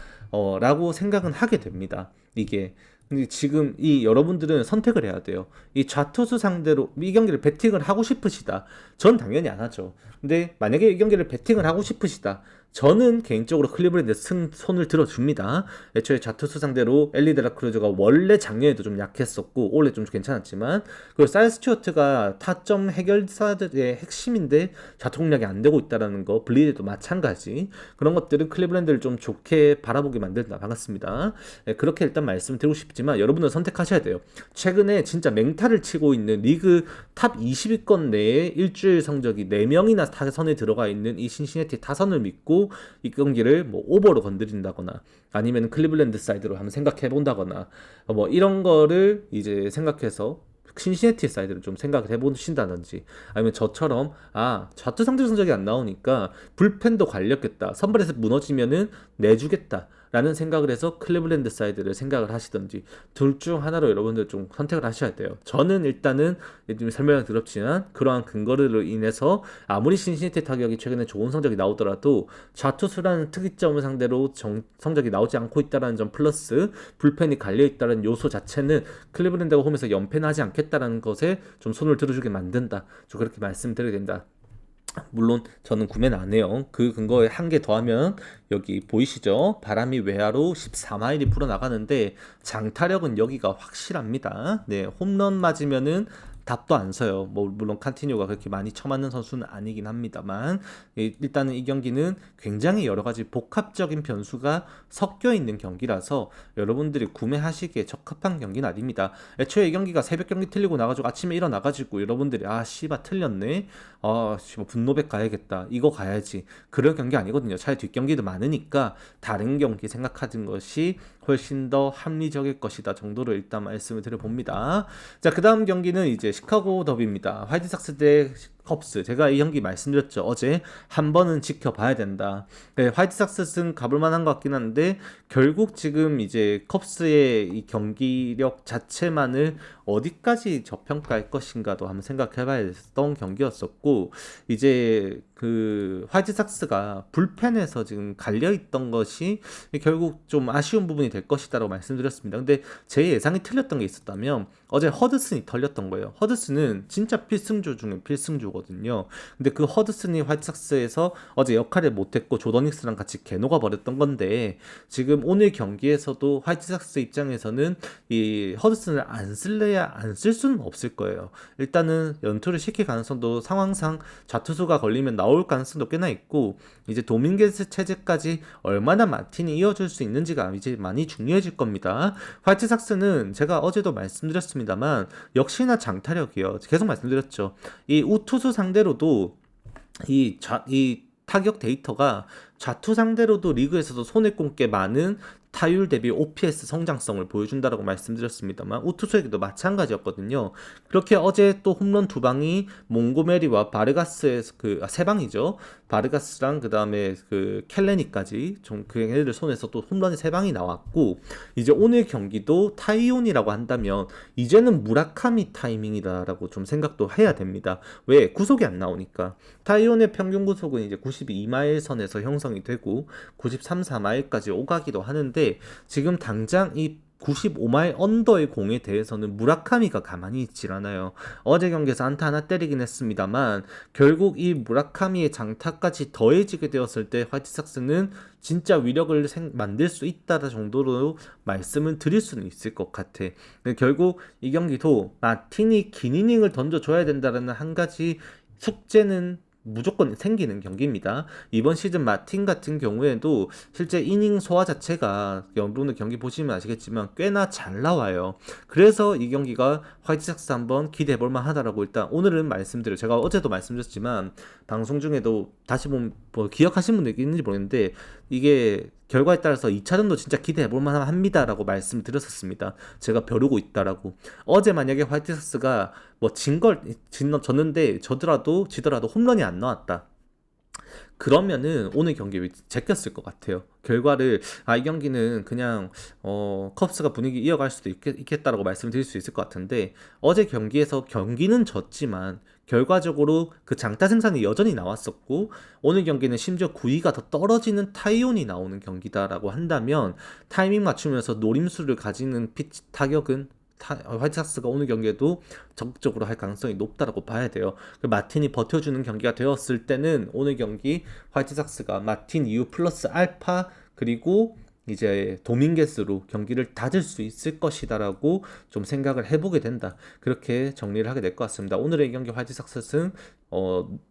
A: 라고 생각은 하게 됩니다. 이게 근데 지금 여러분들은 선택을 해야 돼요. 이 좌투수 상대로 이 경기를 배팅을 하고 싶으시다. 전 당연히 안 하죠. 근데 만약에 이 경기를 배팅을 하고 싶으시다. 저는 개인적으로 클리블랜드 손을 들어줍니다. 애초에 좌투수 상대로 엘리 델라크루즈가 원래 작년에도 좀 약했었고 올해 좀 괜찮았지만, 그리고 쌀 스튜어트가 타점 해결사들의 핵심인데 좌투 공략이 안 되고 있다는 거, 블리드도 마찬가지. 그런 것들은 클리블랜드를 좀 좋게 바라보게 만든다. 반갑습니다. 그렇게 일단 말씀드리고 싶지만 여러분은 선택하셔야 돼요. 최근에 진짜 맹타를 치고 있는 리그 탑 20위권 내에 일주일 성적이 4명이나 타선에 들어가 있는 이 신시내티 타선을 믿고 이 경기를 오버로 건드린다거나 아니면 클리블랜드 사이드로 한번 생각해 본다거나 이런 거를 이제 생각해서 신시내티 사이드를 좀 생각을 해보신다든지, 아니면 저처럼 좌투 상대 성적이 안 나오니까 불펜도 갈렸겠다, 선발에서 무너지면은 내주겠다 라는 생각을 해서 클리블랜드 사이드를 생각을 하시든지, 둘 중 하나로 여러분들 좀 선택을 하셔야 돼요. 저는 일단은 좀 설명이 더럽지만 그러한 근거로 인해서 아무리 신시내티 타격이 최근에 좋은 성적이 나오더라도 좌투수라는 특이점을 상대로 성적이 나오지 않고 있다는 점 플러스 불펜이 갈려있다는 요소 자체는 클리블랜드가 홈에서 연패는 하지 않겠다는 것에 좀 손을 들어주게 만든다. 좀 그렇게 말씀드려야 된다. 물론 저는 구매는 안 해요. 그 근거에 한 개 더하면 여기 보이시죠? 바람이 외야로 14마일이 불어나가는데 장타력은 여기가 확실합니다. 네, 홈런 맞으면은 답도 안 서요. 물론 칸티뉴가 그렇게 많이 쳐맞는 선수는 아니긴 합니다만, 일단은 이 경기는 굉장히 여러 가지 복합적인 변수가 섞여 있는 경기라서 여러분들이 구매하시기에 적합한 경기는 아닙니다. 애초에 이 경기가 새벽 경기 틀리고 나가지고 아침에 일어나가지고 여러분들이 씨바 틀렸네, 분노백 가야겠다, 이거 가야지, 그런 경기 아니거든요. 차라리 뒷경기도 많으니까 다른 경기 생각하는 것이 훨씬 더 합리적일 것이다 정도로 일단 말씀을 드려봅니다. 자, 그 다음 경기는 이제 시카고 더비입니다. 화이트삭스 대 컵스. 제가 이 경기 말씀드렸죠. 어제 한 번은 지켜봐야 된다. 네, 화이트삭스 승 가볼 만한 것 같긴 한데 결국 지금 이제 컵스의 이 경기력 자체만을 어디까지 저평가할 것인가도 한번 생각해봐야 했던 경기였었고, 이제 그 화이트삭스가 불펜에서 지금 갈려있던 것이 결국 좀 아쉬운 부분이 될 것이다라고 말씀드렸습니다. 근데 제 예상이 틀렸던 게 있었다면 어제 허드슨이 털렸던 거예요. 허드슨은 진짜 필승조 중에 필승조거든요. 근데 그 허드슨이 화이트삭스에서 어제 역할을 못했고 조더닉스랑 같이 개노가 버렸던 건데, 지금 오늘 경기에서도 화이트삭스 입장에서는 이 허드슨을 안 쓸래야 안 쓸 수는 없을 거예요. 일단은 연투를 시킬 가능성도 상황상 좌투수가 걸리면 나올 가능성도 꽤나 있고, 이제 도밍게스 체제까지 얼마나 마틴이 이어줄 수 있는지가 이제 많이 중요해질 겁니다. 화이트삭스는 제가 어제도 말씀드렸습니다만 역시나 장타력이요. 계속 말씀드렸죠. 이 우투수 상대로도 이 타격 데이터가 좌투 상대로도 리그에서도 손에 꼽게 많은 타율 대비 OPS 성장성을 보여준다라고 말씀드렸습니다만 우투수에게도 마찬가지였거든요. 그렇게 어제 또 홈런 두 방이 몽고메리와 바르가스의 세 방이죠. 바르가스랑 그 다음에 그 켈레니까지 좀 그 애들 손에서 또 홈런이 세 방이 나왔고, 이제 오늘 경기도 타이온이라고 한다면 이제는 무라카미 타이밍이다라고 좀 생각도 해야 됩니다. 왜? 구속이 안 나오니까. 타이온의 평균 구속은 이제 92마일 선에서 형성이 되고 93, 4마일까지 오가기도 하는데, 지금 당장 이 95마일 언더의 공에 대해서는 무라카미가 가만히 있질 않아요. 어제 경기에서 안타 하나 때리긴 했습니다만 결국 이 무라카미의 장타까지 더해지게 되었을 때 화이트삭스는 진짜 위력을 만들 수 있다 정도로 말씀을 드릴 수는 있을 것 같아. 결국 이 경기도 마틴이 긴 이닝을 던져줘야 된다는 한 가지 숙제는 무조건 생기는 경기입니다. 이번 시즌 마틴 같은 경우에도 실제 이닝 소화 자체가 여러분들 경기 보시면 아시겠지만 꽤나 잘 나와요. 그래서 이 경기가 화이트삭스 한번 기대해볼 만하다라고 일단 오늘은 말씀드려요. 제가 어제도 말씀드렸지만 방송 중에도 다시 보면 뭐 기억하신 분들 있는지 모르겠는데 이게 결과에 따라서 2차전도 진짜 기대해볼 만합니다라고 말씀드렸었습니다. 제가 벼르고 있다라고. 어제 만약에 화이트삭스가 뭐 졌는데 지더라도 홈런이 안 나왔다. 그러면은 오늘 경기 제꼈을 것 같아요. 결과를 이 경기는 그냥 컵스가 분위기 이어갈 수도 있겠다라고 말씀드릴 수 있을 것 같은데, 어제 경기에서 경기는 졌지만 결과적으로 그 장타 생산이 여전히 나왔었고, 오늘 경기는 심지어 9위가 더 떨어지는 타이온이 나오는 경기다라고 한다면 타이밍 맞추면서 노림수를 가지는 피치 타격은 화이트삭스가 오늘 경기에도 적극적으로 할 가능성이 높다라고 봐야 돼요. 마틴이 버텨주는 경기가 되었을 때는 오늘 경기 화이트삭스가 마틴 이후 플러스 알파 그리고 이제 도밍게스로 경기를 닫을 수 있을 것이다라고 좀 생각을 해보게 된다. 그렇게 정리를 하게 될 것 같습니다. 오늘의 경기 화이트삭스 승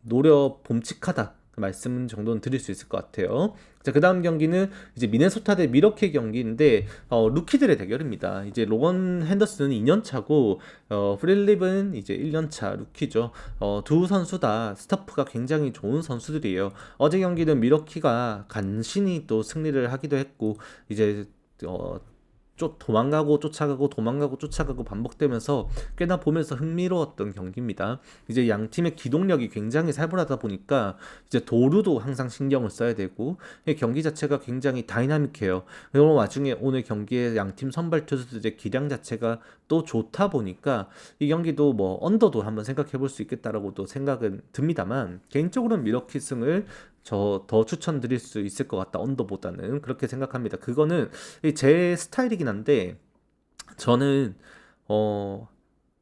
A: 노려 봄직하다 말씀 정도는 드릴 수 있을 것 같아요. 자, 그 다음 경기는 이제 미네소타 대 미러키 경기인데 루키들의 대결입니다. 이제 로건 핸더슨은 2년차고 프릴립은 이제 1년차 루키죠. 두 선수 다 스타프가 굉장히 좋은 선수들이에요. 어제 경기는 미러키가 간신히 또 승리를 하기도 했고, 이제 도망가고 쫓아가고 반복되면서 꽤나 보면서 흥미로웠던 경기입니다. 이제 양 팀의 기동력이 굉장히 살벌하다 보니까 이제 도루도 항상 신경을 써야 되고 경기 자체가 굉장히 다이나믹해요. 그런 와중에 오늘 경기에 양 팀 선발 투수들의 기량 자체가 또 좋다 보니까 이 경기도 뭐 언더도 한번 생각해 볼 수 있겠다라고도 생각은 듭니다만, 개인적으로는 미러키 승을 더 추천드릴 수 있을 것 같다. 언더보다는 그렇게 생각합니다. 그거는 제 스타일이긴 한데 저는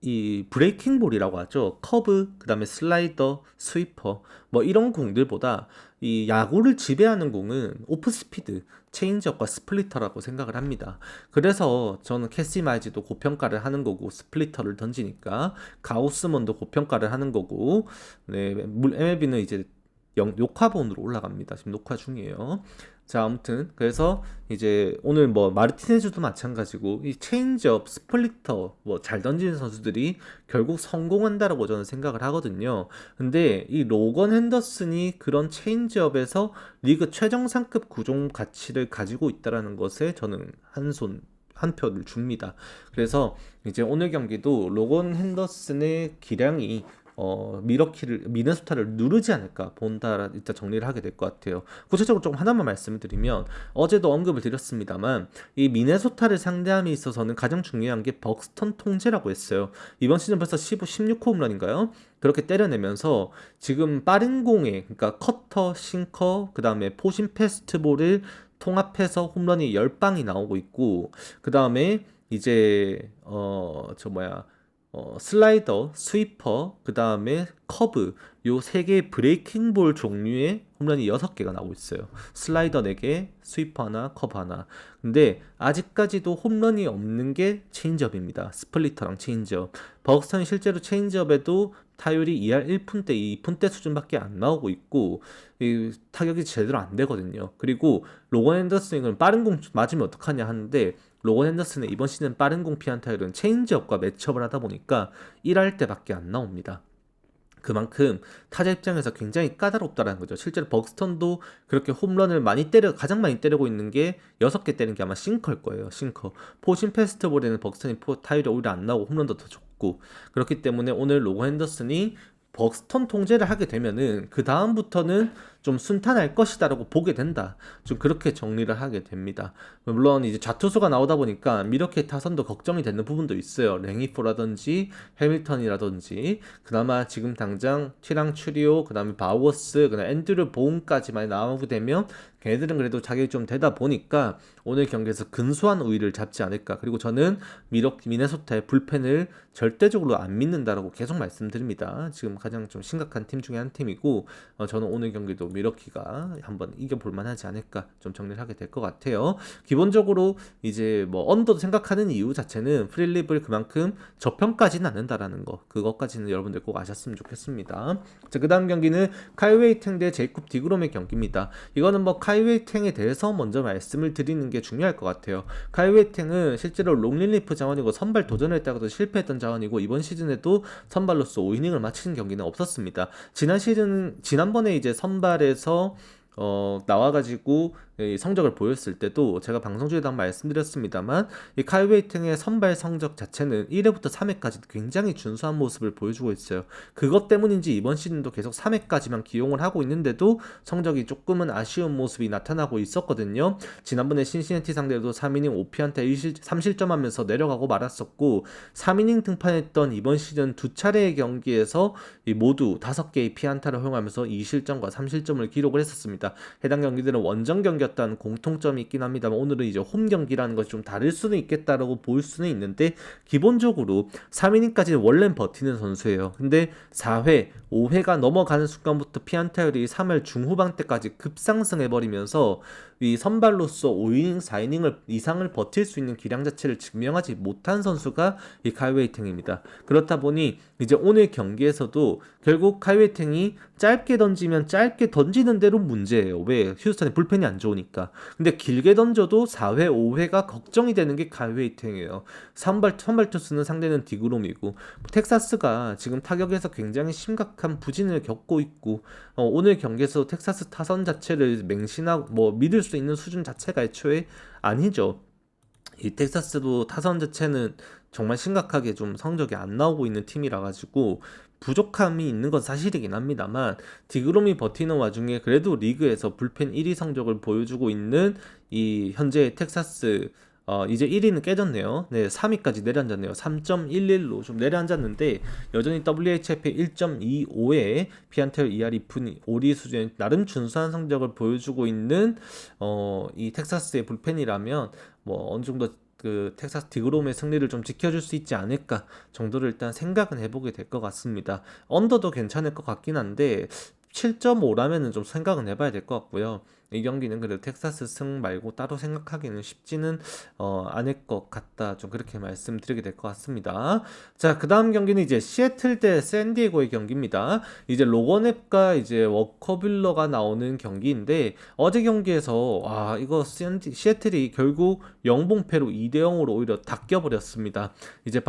A: 이 브레이킹 볼이라고 하죠. 커브, 그 다음에 슬라이더, 스위퍼 뭐 이런 공들보다 이 야구를 지배하는 공은 오프 스피드, 체인지업과 스플리터라고 생각을 합니다. 그래서 저는 캐시 마이즈도 고평가를 하는 거고, 스플리터를 던지니까 가우스먼도 고평가를 하는 거고, 네, MLB는 이제 녹화본으로 올라갑니다. 지금 녹화 중이에요. 자, 아무튼 그래서 이제 오늘 뭐 마르티네즈도 마찬가지고 이 체인지업, 스플리터 뭐 잘 던지는 선수들이 결국 성공한다라고 저는 생각을 하거든요. 근데 이 로건 핸더슨이 그런 체인지업에서 리그 최정상급 구종 가치를 가지고 있다라는 것에 저는 한 표를 줍니다. 그래서 이제 오늘 경기도 로건 핸더슨의 기량이 미러키를 미네소타를 누르지 않을까 본다 일단 정리를 하게 될 것 같아요. 구체적으로 조금 하나만 말씀을 드리면 어제도 언급을 드렸습니다만 이 미네소타를 상대함에 있어서는 가장 중요한 게 벅스턴 통제라고 했어요. 이번 시즌 벌써 16호 홈런인가요? 그렇게 때려내면서 지금 빠른 공에 그러니까 커터, 싱커, 그다음에 포심 패스트볼을 통합해서 홈런이 10방이 나오고 있고 그다음에 이제 슬라이더, 스위퍼, 그 다음에 커브 요 세 개의 브레이킹 볼 종류의 홈런이 6개가 나오고 있어요. 슬라이더 4개, 스위퍼 하나, 커브 하나. 근데 아직까지도 홈런이 없는 게 체인지업입니다. 스플리터랑 체인지업. 버그스턴이 실제로 체인지업에도 타율이 2할 1푼대, 2푼대 수준밖에 안 나오고 있고 이 타격이 제대로 안 되거든요. 그리고 로건 앤더슨은 빠른 공 맞으면 어떡하냐 하는데 로건 핸더슨의 이번 시즌 빠른 공 피안타율은 체인지업과 매치업을 하다 보니까 1할 때밖에 안 나옵니다. 그만큼 타자 입장에서 굉장히 까다롭다는 거죠. 실제로 벅스턴도 그렇게 홈런을 가장 많이 때리고 있는 게 6개 때린 게 아마 싱커일 거예요. 싱커. 포신 페스트볼에는 벅스턴이 타율이 오히려 안 나오고 홈런도 더 좋고 그렇기 때문에 오늘 로건 핸더슨이 벅스턴 통제를 하게 되면은 그 다음부터는 좀 순탄할 것이다라고 보게 된다. 좀 그렇게 정리를 하게 됩니다. 물론 이제 좌투수가 나오다 보니까 미러키 타선도 걱정이 되는 부분도 있어요. 랭이포라든지 해밀턴이라든지 그나마 지금 당장 티랑 추리오 그다음에 바우어스 그다음에 앤드류 보움까지만 나오게 되면 걔네들은 그래도 자격이 좀 되다 보니까 오늘 경기에서 근소한 우위를 잡지 않을까. 그리고 저는 미네소타의 불펜을 절대적으로 안 믿는다라고 계속 말씀드립니다. 지금 가장 좀 심각한 팀 중에 한 팀이고 저는 오늘 경기도 미러키가 한번 이겨볼 만하지 않을까 좀 정리를 하게 될 것 같아요. 기본적으로 이제 뭐 언더도 생각하는 이유 자체는 프릴립을 그만큼 저평가지는 않는다라는 거 그것까지는 여러분들 꼭 아셨으면 좋겠습니다. 자, 그 다음 경기는 카이 웨이팅 대 제이콥 디그롬의 경기입니다. 이거는 뭐 카이 웨이팅에 대해서 먼저 말씀을 드리는 게 중요할 것 같아요. 카이 웨이팅은 실제로 롱릴리프 자원이고 선발 도전을 했다가도 실패했던 자원이고 이번 시즌에도 선발로서 5이닝을 마치는 경기는 없었습니다. 지난번에 이제 선발에서 나와가지고 이 성적을 보였을 때도 제가 방송 중에도 한번 말씀드렸습니다만 이 카이 웨이팅의 선발 성적 자체는 1회부터 3회까지 굉장히 준수한 모습을 보여주고 있어요. 그것 때문인지 이번 시즌도 계속 3회까지만 기용을 하고 있는데도 성적이 조금은 아쉬운 모습이 나타나고 있었거든요. 지난번에 신시내티 상대로도 3이닝 5피안타 3실점하면서 내려가고 말았었고 3이닝 등판했던 이번 시즌 두 차례의 경기에서 모두 5개의 피안타를 허용하면서 2실점과 3실점을 기록을 했었습니다. 해당 경기들은 원정 경기였다는 공통점이 있긴 합니다만 오늘은 이제 홈 경기라는 것이 좀 다를 수는 있겠다라고 볼 수는 있는데 기본적으로 3이닝까지는 원래는 버티는 선수예요. 근데 4회, 5회가 넘어가는 순간부터 피안타율이 3월 중후반 때까지 급상승해버리면서 이 선발로서 5이닝, 4이닝을 이상을 버틸 수 있는 기량 자체를 증명하지 못한 선수가 이 카이 웨이팅입니다. 그렇다 보니 이제 오늘 경기에서도 결국 카이 웨이팅이 짧게 던지면 짧게 던지는 대로 문제예요. 왜? 휴스턴의 불펜이 안 좋으니까. 근데 길게 던져도 4회, 5회가 걱정이 되는 게 카이 웨이팅이에요. 선발 투수는 상대는 디그롬이고 텍사스가 지금 타격에서 굉장히 심각한 부진을 겪고 있고 오늘 경기에서 텍사스 타선 자체를 맹신하고 뭐 믿을 수 있는 수준 자체가 애초에 아니죠. 이 텍사스도 타선 자체는 정말 심각하게 좀 성적이 안 나오고 있는 팀이라 가지고 부족함이 있는 건 사실이긴 합니다만 디그롬이 버티는 와중에 그래도 리그에서 불펜 1위 성적을 보여주고 있는 이 현재 텍사스 이제 1위는 깨졌네요. 네, 3위까지 내려앉았네요. 3.11로 좀 내려앉았는데 여전히 WHIP 1.25에 피안타율 2할 2푼 5리 수준 나름 준수한 성적을 보여주고 있는 이 텍사스의 불펜이라면 뭐 어느 정도 그 텍사스 디그롬의 승리를 좀 지켜줄 수 있지 않을까 정도를 일단 생각은 해보게 될 것 같습니다. 언더도 괜찮을 것 같긴 한데 7.5라면은 좀 생각은 해봐야 될 것 같고요. 이 경기는 그래도 텍사스 승 말고 따로 생각하기는 쉽지는 않을 것 같다. 좀 그렇게 말씀드리게 될 것 같습니다. 자, 그 다음 경기는 이제 시애틀 대 샌디에고의 경기입니다. 이제 로건앱과 이제 워커빌러가 나오는 경기인데 어제 경기에서 이거 시애틀이 결국 영봉패로 2대 0으로 오히려 닦여버렸습니다. 이제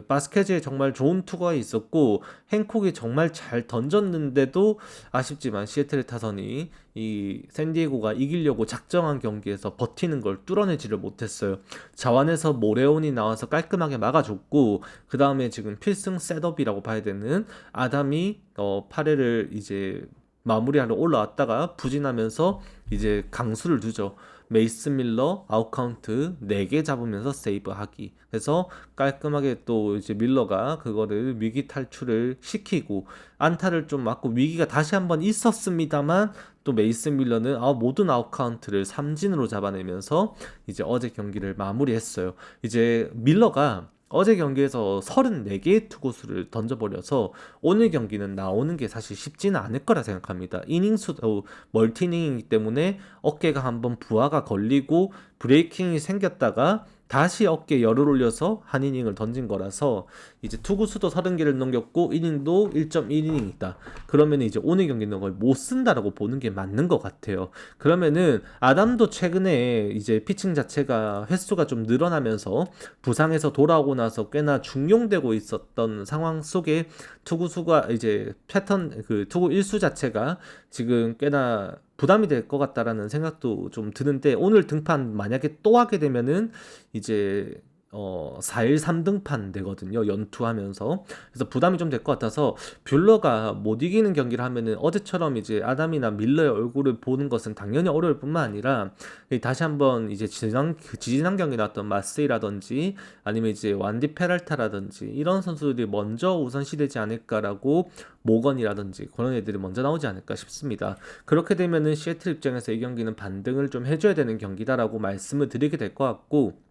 A: 바스케즈에 정말 좋은 투구가 있었고 행콕이 정말 잘 던졌는데도 아쉽지만 시애틀 타선이 이 샌디에고가 이기려고 작정한 경기에서 버티는 걸 뚫어내지를 못했어요. 자완에서 모레온이 나와서 깔끔하게 막아줬고 그 다음에 지금 필승 셋업이라고 봐야 되는 아담이 8회를 이제 마무리하러 올라왔다가 부진하면서 이제 강수를 두죠. 메이슨 밀러 아웃카운트 4개 잡으면서 세이브하기. 그래서 깔끔하게 또 이제 밀러가 그거를 위기 탈출을 시키고 안타를 좀 맞고 위기가 다시 한번 있었습니다만 또 메이슨 밀러는 모든 아웃카운트를 삼진으로 잡아내면서 이제 어제 경기를 마무리했어요. 이제 밀러가 어제 경기에서 34개의 투구수를 던져버려서 오늘 경기는 나오는 게 사실 쉽지는 않을 거라 생각합니다. 이닝 수도 멀티이닝이기 때문에 어깨가 한번 부하가 걸리고 브레이킹이 생겼다가 다시 어깨에 열을 올려서 한 이닝을 던진 거라서 이제 투구수도 30개를 넘겼고 이닝도 1.1이닝이다. 그러면 이제 오늘 경기는 거의 못 쓴다라고 보는 게 맞는 것 같아요. 그러면은 아담도 최근에 이제 피칭 자체가 횟수가 좀 늘어나면서 부상에서 돌아오고 나서 꽤나 중용되고 있었던 상황 속에 투구수가 이제 패턴 그 투구 일수 자체가 지금 꽤나 부담이 될 것 같다라는 생각도 좀 드는데 오늘 등판 만약에 또 하게 되면은 이제 4일 3등판 되거든요. 연투하면서. 그래서 부담이 좀 될 것 같아서 뷰러가 못 이기는 경기를 하면은 어제처럼 이제 아담이나 밀러의 얼굴을 보는 것은 당연히 어려울 뿐만 아니라 다시 한번 이제 지지난 경기 나왔던 마세이라든지 아니면 이제 완디 페랄타라든지 이런 선수들이 먼저 우선시되지 않을까라고 모건이라든지 그런 애들이 먼저 나오지 않을까 싶습니다. 그렇게 되면은 시애틀 입장에서 이 경기는 반등을 좀 해줘야 되는 경기다라고 말씀을 드리게 될 것 같고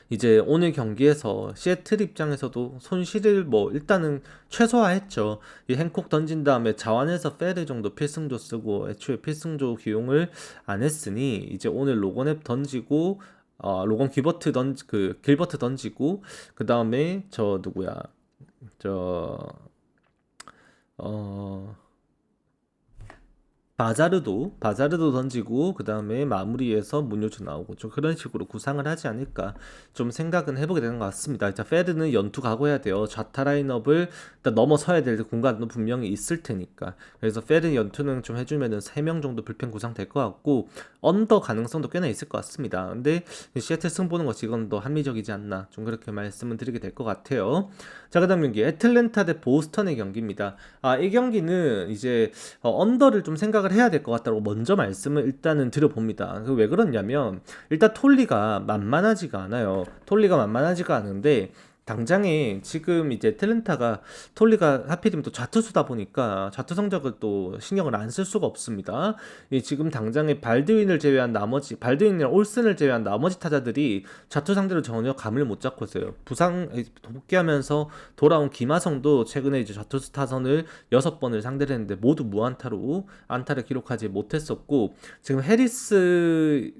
A: 이제 오늘 경기에서 시애틀 입장에서도 손실을 뭐 일단은 최소화했죠. 이 행콕 던진 다음에 자완에서 페르 정도 필승조 쓰고 애초에 필승조 기용을 안 했으니 이제 오늘 로건앱 던지고 로건 길버트 던지고 그 다음에 저 누구야 저 바자르도 던지고 그 다음에 마무리해서 문요주 나오고 좀 그런 식으로 구상을 하지 않을까 좀 생각은 해보게 되는 것 같습니다. 자, 페드는 연투 각오해야 돼요. 좌타 라인업을 일단 넘어서야 될 공간도 분명히 있을 테니까. 그래서 페드 연투는 좀 해주면은 3명 정도 불펜 구상 될 것 같고 언더 가능성도 꽤나 있을 것 같습니다. 근데 시애틀 승 보는 것이 이건 더 합리적이지 않나 좀 그렇게 말씀을 드리게 될 것 같아요. 자, 그 다음 경기 애틀랜타 대 보스턴의 경기입니다. 이 경기는 이제 언더를 좀 생각을 해야 될 것 같다고 먼저 말씀을 일단은 드려봅니다. 왜 그러냐면 일단 톨리가 만만하지가 않은데 당장에 지금 이제 애틀랜타가 톨리가 하필이면 또 좌투수다 보니까 좌투 성적을 또 신경을 안 쓸 수가 없습니다. 지금 당장에 발드윈이랑 올슨을 제외한 나머지 타자들이 좌투 상대로 전혀 감을 못 잡고 있어요. 부상 복귀하면서 돌아온 김하성도 최근에 이제 좌투수 타선을 6번을 상대를 했는데 모두 무안타로 안타를 기록하지 못했었고 지금 해리스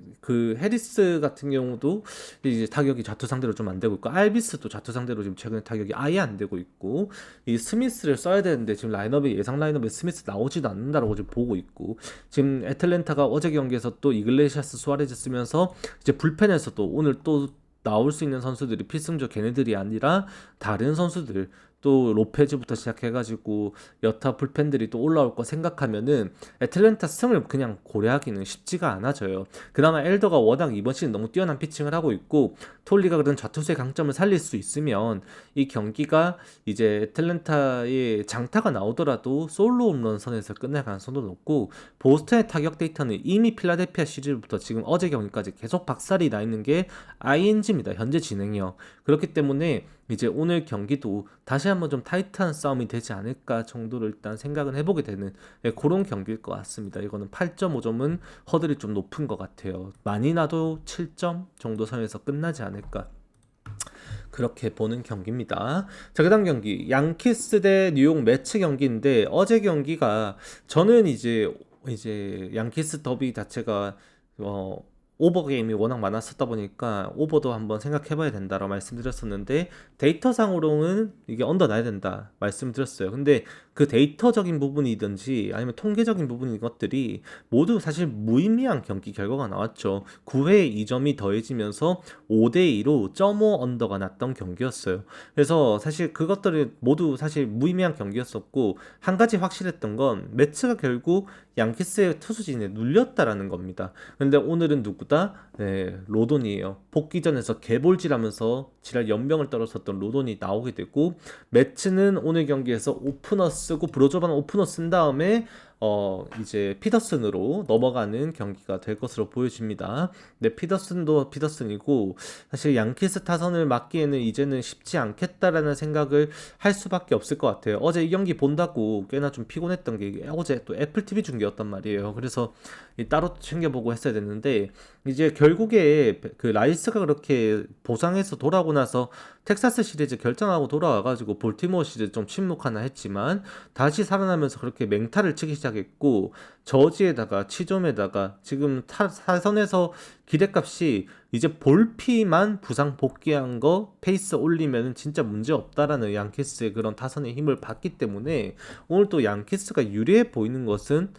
A: 같은 경우도 이제 타격이 좌투 상대로 좀 안 되고 있고 알비스도 좌투 상대로 지금 최근에 타격이 아예 안 되고 있고 이 스미스를 써야 되는데 지금 예상 라인업에 스미스 나오지도 않는다라고 지금 보고 있고 지금 애틀랜타가 어제 경기에서 또 이글레시아스 수아레즈 쓰면서 이제 불펜에서도 오늘 또 나올 수 있는 선수들이 필승조 걔네들이 아니라 다른 선수들 또 로페즈부터 시작해가지고 여타 불펜들이 또 올라올 거 생각하면은 애틀랜타 승을 그냥 고려하기는 쉽지가 않아져요. 그나마 엘더가 워낙 이번 시즌 너무 뛰어난 피칭을 하고 있고 톨리가 그런 좌투수의 강점을 살릴 수 있으면 이 경기가 이제 애틀랜타의 장타가 나오더라도 솔로 홈런 선에서 끝날 가능성도 높고 보스턴의 타격 데이터는 이미 필라델피아 시리즈부터 지금 어제 경기까지 계속 박살이 나 있는 게 ING입니다. 현재 진행형. 그렇기 때문에 이제 오늘 경기도 다시 한번 좀 타이트한 싸움이 되지 않을까 정도로 일단 생각은 해보게 되는 그런 경기일 것 같습니다. 이거는 8.5점은 허들이 좀 높은 것 같아요. 많이 나도 7점 정도 선에서 끝나지 않을까 그렇게 보는 경기입니다. 자, 그 다음 경기 양키스 대 뉴욕 매츠 경기인데 어제 경기가 저는 이제 이제 양키스 더비 자체가 어 오버 게임이 워낙 많았었다 보니까 오버도 한번 생각해봐야 된다라고 말씀드렸었는데, 데이터상으로는 이게 언더 나야 된다 말씀드렸어요. 근데 그 데이터적인 부분이든지 아니면 통계적인 부분인 것들이 모두 사실 무의미한 경기 결과가 나왔죠. 9회에 2점이 더해지면서 5대2로 0.5 언더가 났던 경기였어요. 그래서 사실 그것들이 모두 사실 무의미한 경기였었고, 한 가지 확실했던 건 매츠가 결국 양키스의 투수진에 눌렸다라는 겁니다. 근데 오늘은 누구다? 네, 로돈이에요. 복귀전에서 개볼질하면서 지랄 연병을 떨었었던 로돈이 나오게 되고, 매츠는 오늘 경기에서 오프너 쓰고 브로조반 오프너 쓴 다음에 이제 피더슨으로 넘어가는 경기가 될 것으로 보여집니다. 근데 피더슨도 피더슨이고, 사실 양키스 타선을 막기에는 이제는 쉽지 않겠다라는 생각을 할 수밖에 없을 것 같아요. 어제 이 경기 본다고 꽤나 좀 피곤했던 게 어제 또 애플 TV 중계였단 말이에요. 그래서 따로 챙겨보고 했어야 됐는데, 이제 결국에 그 라이스가 그렇게 보상해서 돌아오고 나서 텍사스 시리즈 결정하고 돌아와가지고 볼티모어 시리즈 좀 침묵하나 했지만 다시 살아나면서 그렇게 맹타를 치기 시작했고, 저지에다가 치점에다가 지금 타선에서 기대값이 이제 볼피만 부상 복귀한 거 페이스 올리면 진짜 문제 없다라는 양키스의 그런 타선의 힘을 받기 때문에 오늘 또 양키스가 유리해 보이는 것은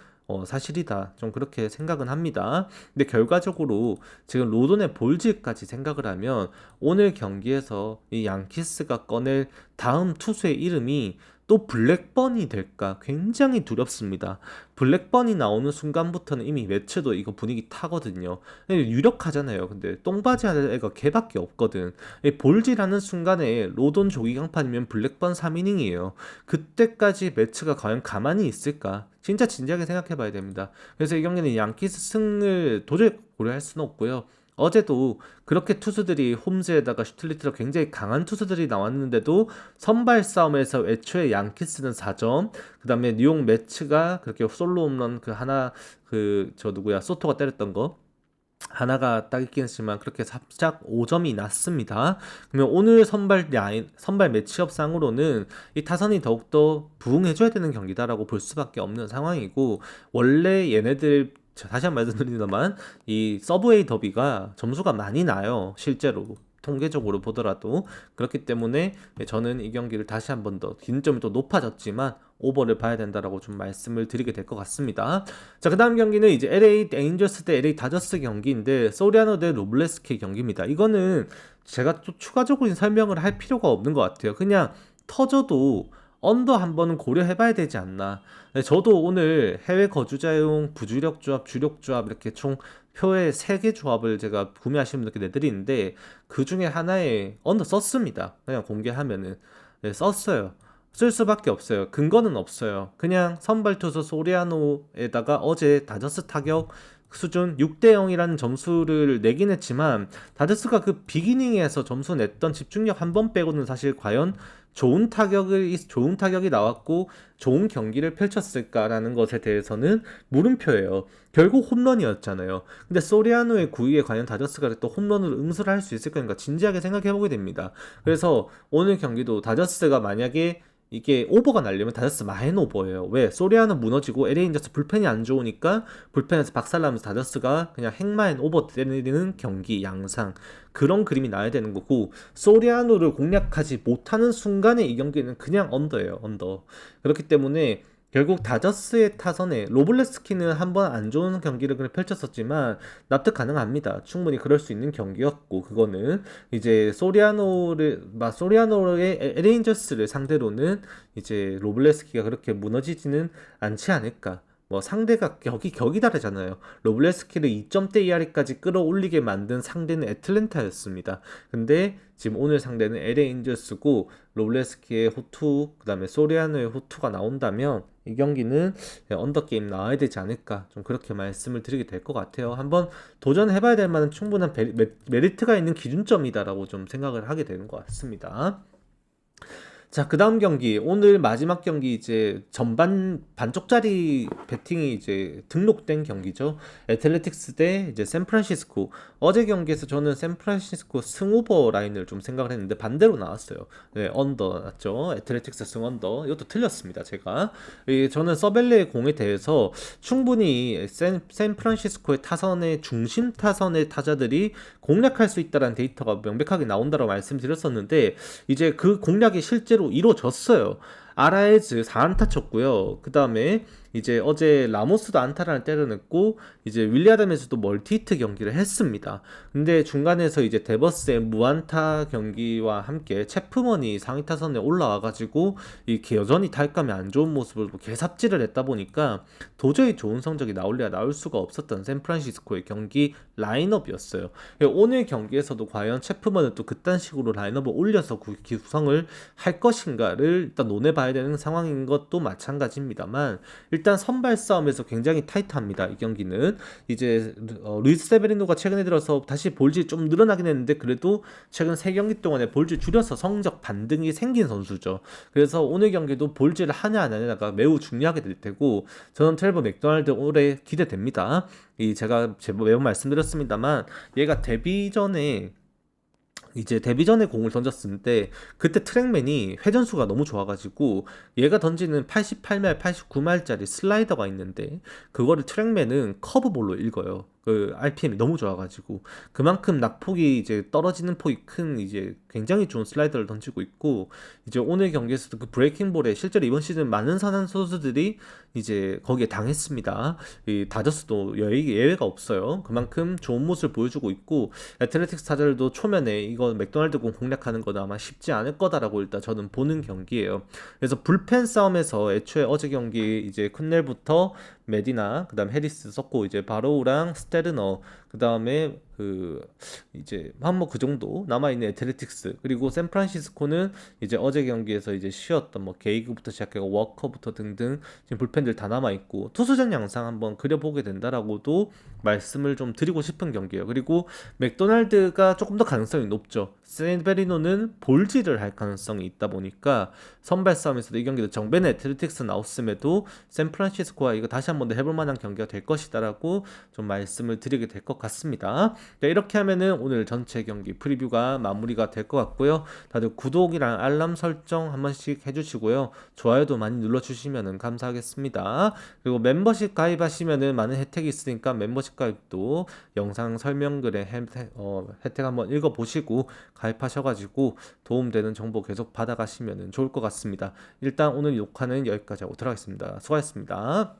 A: 사실이다. 좀 그렇게 생각은 합니다. 근데 결과적으로 지금 로돈의 볼즈까지 생각을 하면 오늘 경기에서 이 양키스가 꺼낼 다음 투수의 이름이 또 블랙번이 될까 굉장히 두렵습니다. 블랙번이 나오는 순간부터는 이미 매체도 이거 분위기 타거든요. 유력하잖아요. 근데 똥바지 하는 애가 걔밖에 없거든. 볼지라는 순간에 로돈 조기 강판이면 블랙번 3이닝이에요. 그때까지 매체가 과연 가만히 있을까? 진짜 진지하게 생각해 봐야 됩니다. 그래서 이 경기는 양키스 승을 도저히 고려할 수는 없고요. 어제도 그렇게 투수들이 홈즈에다가 슈틸리트로 굉장히 강한 투수들이 나왔는데도 선발 싸움에서 애초에 양키스는 4점, 그 다음에 뉴욕 매츠가 그렇게 솔로 홈런 그 하나, 그 저 누구야 소토가 때렸던 거 하나가 딱 있긴 했지만 그렇게 살짝 5점이 났습니다. 그러면 오늘 선발 매치업상으로는 이 타선이 더욱더 부응해줘야 되는 경기다라고 볼 수밖에 없는 상황이고, 원래 얘네들 다시 한 번 말씀드립니다만 이 서브웨이 더비가 점수가 많이 나요. 실제로 통계적으로 보더라도. 그렇기 때문에 저는 이 경기를 다시 한 번 더 기준점이 또 높아졌지만 오버를 봐야 된다라고 좀 말씀을 드리게 될 것 같습니다. 자, 그 다음 경기는 이제 LA 에인저스 대 LA 다저스 경기인데, 소리아노 대 로블레스키 경기입니다. 이거는 제가 또 추가적인 설명을 할 필요가 없는 것 같아요. 그냥 터져도 언더 한 번은 고려해봐야 되지 않나. 네, 저도 오늘 해외 거주자용 부주력 조합, 주력 조합 이렇게 총 표의 3개 조합을 제가 구매하시는 분들께 내드리는데, 그 중에 하나에 언더 썼습니다. 그냥 공개하면은. 네, 썼어요. 쓸 수밖에 없어요. 근거는 없어요. 그냥 선발 투수 소리아노에다가 어제 다저스 타격 수준 6대 0이라는 점수를 내긴 했지만, 다저스가 그 비기닝에서 점수 냈던 집중력 한 번 빼고는 사실 과연 좋은 타격이 나왔고 좋은 경기를 펼쳤을까라는 것에 대해서는 물음표예요. 결국 홈런이었잖아요. 근데 소리아노의 구위에 과연 다저스가 또 홈런으로 응수를 할 수 있을 건가 진지하게 생각해 보게 됩니다. 그래서 오늘 경기도 다저스가 만약에 이게 오버가 날려면 다저스 마인 오버예요. 왜? 소리아는 무너지고 LA 인저스 불펜이 안 좋으니까 불펜에서 박살나면서 다저스가 그냥 핵마인 오버 때리는 경기 양상, 그런 그림이 나야 되는 거고, 소리아노를 공략하지 못하는 순간에 이 경기는 그냥 언더예요. 언더. 그렇기 때문에 결국 다저스의 타선에 로블레스키는 한번 안 좋은 경기를 펼쳤었지만 납득 가능합니다. 충분히 그럴 수 있는 경기였고, 그거는 이제 소리아노의 에레인저스를 상대로는 이제 로블레스키가 그렇게 무너지지는 않지 않을까. 뭐 상대가 격이 다르잖아요. 로블레스키를 2점대 이하리까지 끌어올리게 만든 상대는 애틀랜타였습니다. 근데 지금 오늘 상대는 LA 인저스고, 로블레스키의 호투, 그 다음에 소리아노의 호투가 나온다면 이 경기는 언더게임 나와야 되지 않을까, 좀 그렇게 말씀을 드리게 될 것 같아요. 한번 도전해봐야 될 만한 충분한 메리트가 있는 기준점이다라고 좀 생각을 하게 되는 것 같습니다. 자, 그 다음 경기. 오늘 마지막 경기 이제 전반 반쪽짜리 배팅이 이제 등록된 경기죠. 애틀레틱스 대 이제 샌프란시스코. 어제 경기에서 저는 샌프란시스코 승오버 라인을 좀 생각을 했는데 반대로 나왔어요. 네, 언더 났죠. 애틀레틱스 승 언더. 이것도 틀렸습니다, 제가. 저는 서벨레의 공에 대해서 충분히 샌프란시스코의 타선의 중심 타선의 타자들이 공략할 수 있다는 데이터가 명백하게 나온다고 말씀드렸었는데 이제 그 공략이 실제로 이루어졌어요. 아라에즈 4안타 쳤고요. 그 다음에 이제 어제 라모스도 안타를 때려냈고 이제 윌리아담에서도 멀티히트 경기를 했습니다. 근데 중간에서 이제 데버스의 무안타 경기와 함께 체프먼이 상위 타선에 올라와가지고 이렇게 여전히 타격감이 안 좋은 모습을 개삽질을 했다 보니까 도저히 좋은 성적이 나올래야 나올 수가 없었던 샌프란시스코의 경기 라인업이었어요. 오늘 경기에서도 과연 체프먼은 또 그딴 식으로 라인업을 올려서 구성을 할 것인가를 일단 논해봐야 되는 상황인 것도 마찬가지입니다만 일단 선발 싸움에서 굉장히 타이트합니다. 이 경기는 이제 루이스 세베리노가 최근에 들어서 다시 볼질이 좀 늘어나긴 했는데 그래도 최근 3경기 동안에 볼질 줄여서 성적 반등이 생긴 선수죠. 그래서 오늘 경기도 볼질을 하냐 안 하냐가 매우 중요하게 될 테고 저는 트레버 맥도날드 올해 기대됩니다. 제가 매번 말씀드렸습니다만 얘가 데뷔 전에 공을 던졌을 때 그때 트랙맨이 회전수가 너무 좋아가지고 얘가 던지는 88말, 89말짜리 슬라이더가 있는데 그거를 트랙맨은 커브볼로 읽어요. 그 RPM이 너무 좋아가지고 그만큼 낙폭이 이제 떨어지는 폭이 큰 이제 굉장히 좋은 슬라이더를 던지고 있고 이제 오늘 경기에서도 그 브레이킹 볼에 실제로 이번 시즌 많은 선한 선수들이 이제 거기에 당했습니다. 이 다저스도 예외가 없어요. 그만큼 좋은 모습을 보여주고 있고 애틀레틱스 타자들도 초면에 이거 맥도날드 공 공략하는 거는 아마 쉽지 않을 거다라고 일단 저는 보는 경기예요. 그래서 불펜 싸움에서 애초에 어제 경기 이제 쿤넬부터 메디나 그다음 해리스 썼고 이제 바로우랑 스테르너 그다음에 이제 한 뭐 그 정도 남아있는 애틀레틱스 그리고 샌프란시스코는 이제 어제 경기에서 이제 쉬었던 뭐 게이그부터 시작해서 워커부터 등등 지금 불펜들 다 남아있고 투수전 양상 한번 그려보게 된다라고도 말씀을 좀 드리고 싶은 경기예요. 그리고 맥도날드가 조금 더 가능성이 높죠. 세베리노는 볼질을 할 가능성이 있다 보니까 선발 싸움에서도 이 경기도 정배는 애틀레틱스 나왔음에도 샌프란시스코와 이거 다시 한 번 더 해볼 만한 경기가 될 것이다라고 좀 말씀을 드리게 될 것 같습니다. 네, 이렇게 하면은 오늘 전체 경기 프리뷰가 마무리가 될 것 같고요. 다들 구독이랑 알람 설정 한 번씩 해주시고요. 좋아요도 많이 눌러주시면 감사하겠습니다. 그리고 멤버십 가입하시면은 많은 혜택이 있으니까 멤버십 가입도 영상 설명글에 혜택 한번 읽어보시고 가입하셔가지고 도움되는 정보 계속 받아가시면 좋을 것 같습니다. 일단 오늘 녹화는 여기까지 하고 들어가겠습니다. 수고하셨습니다.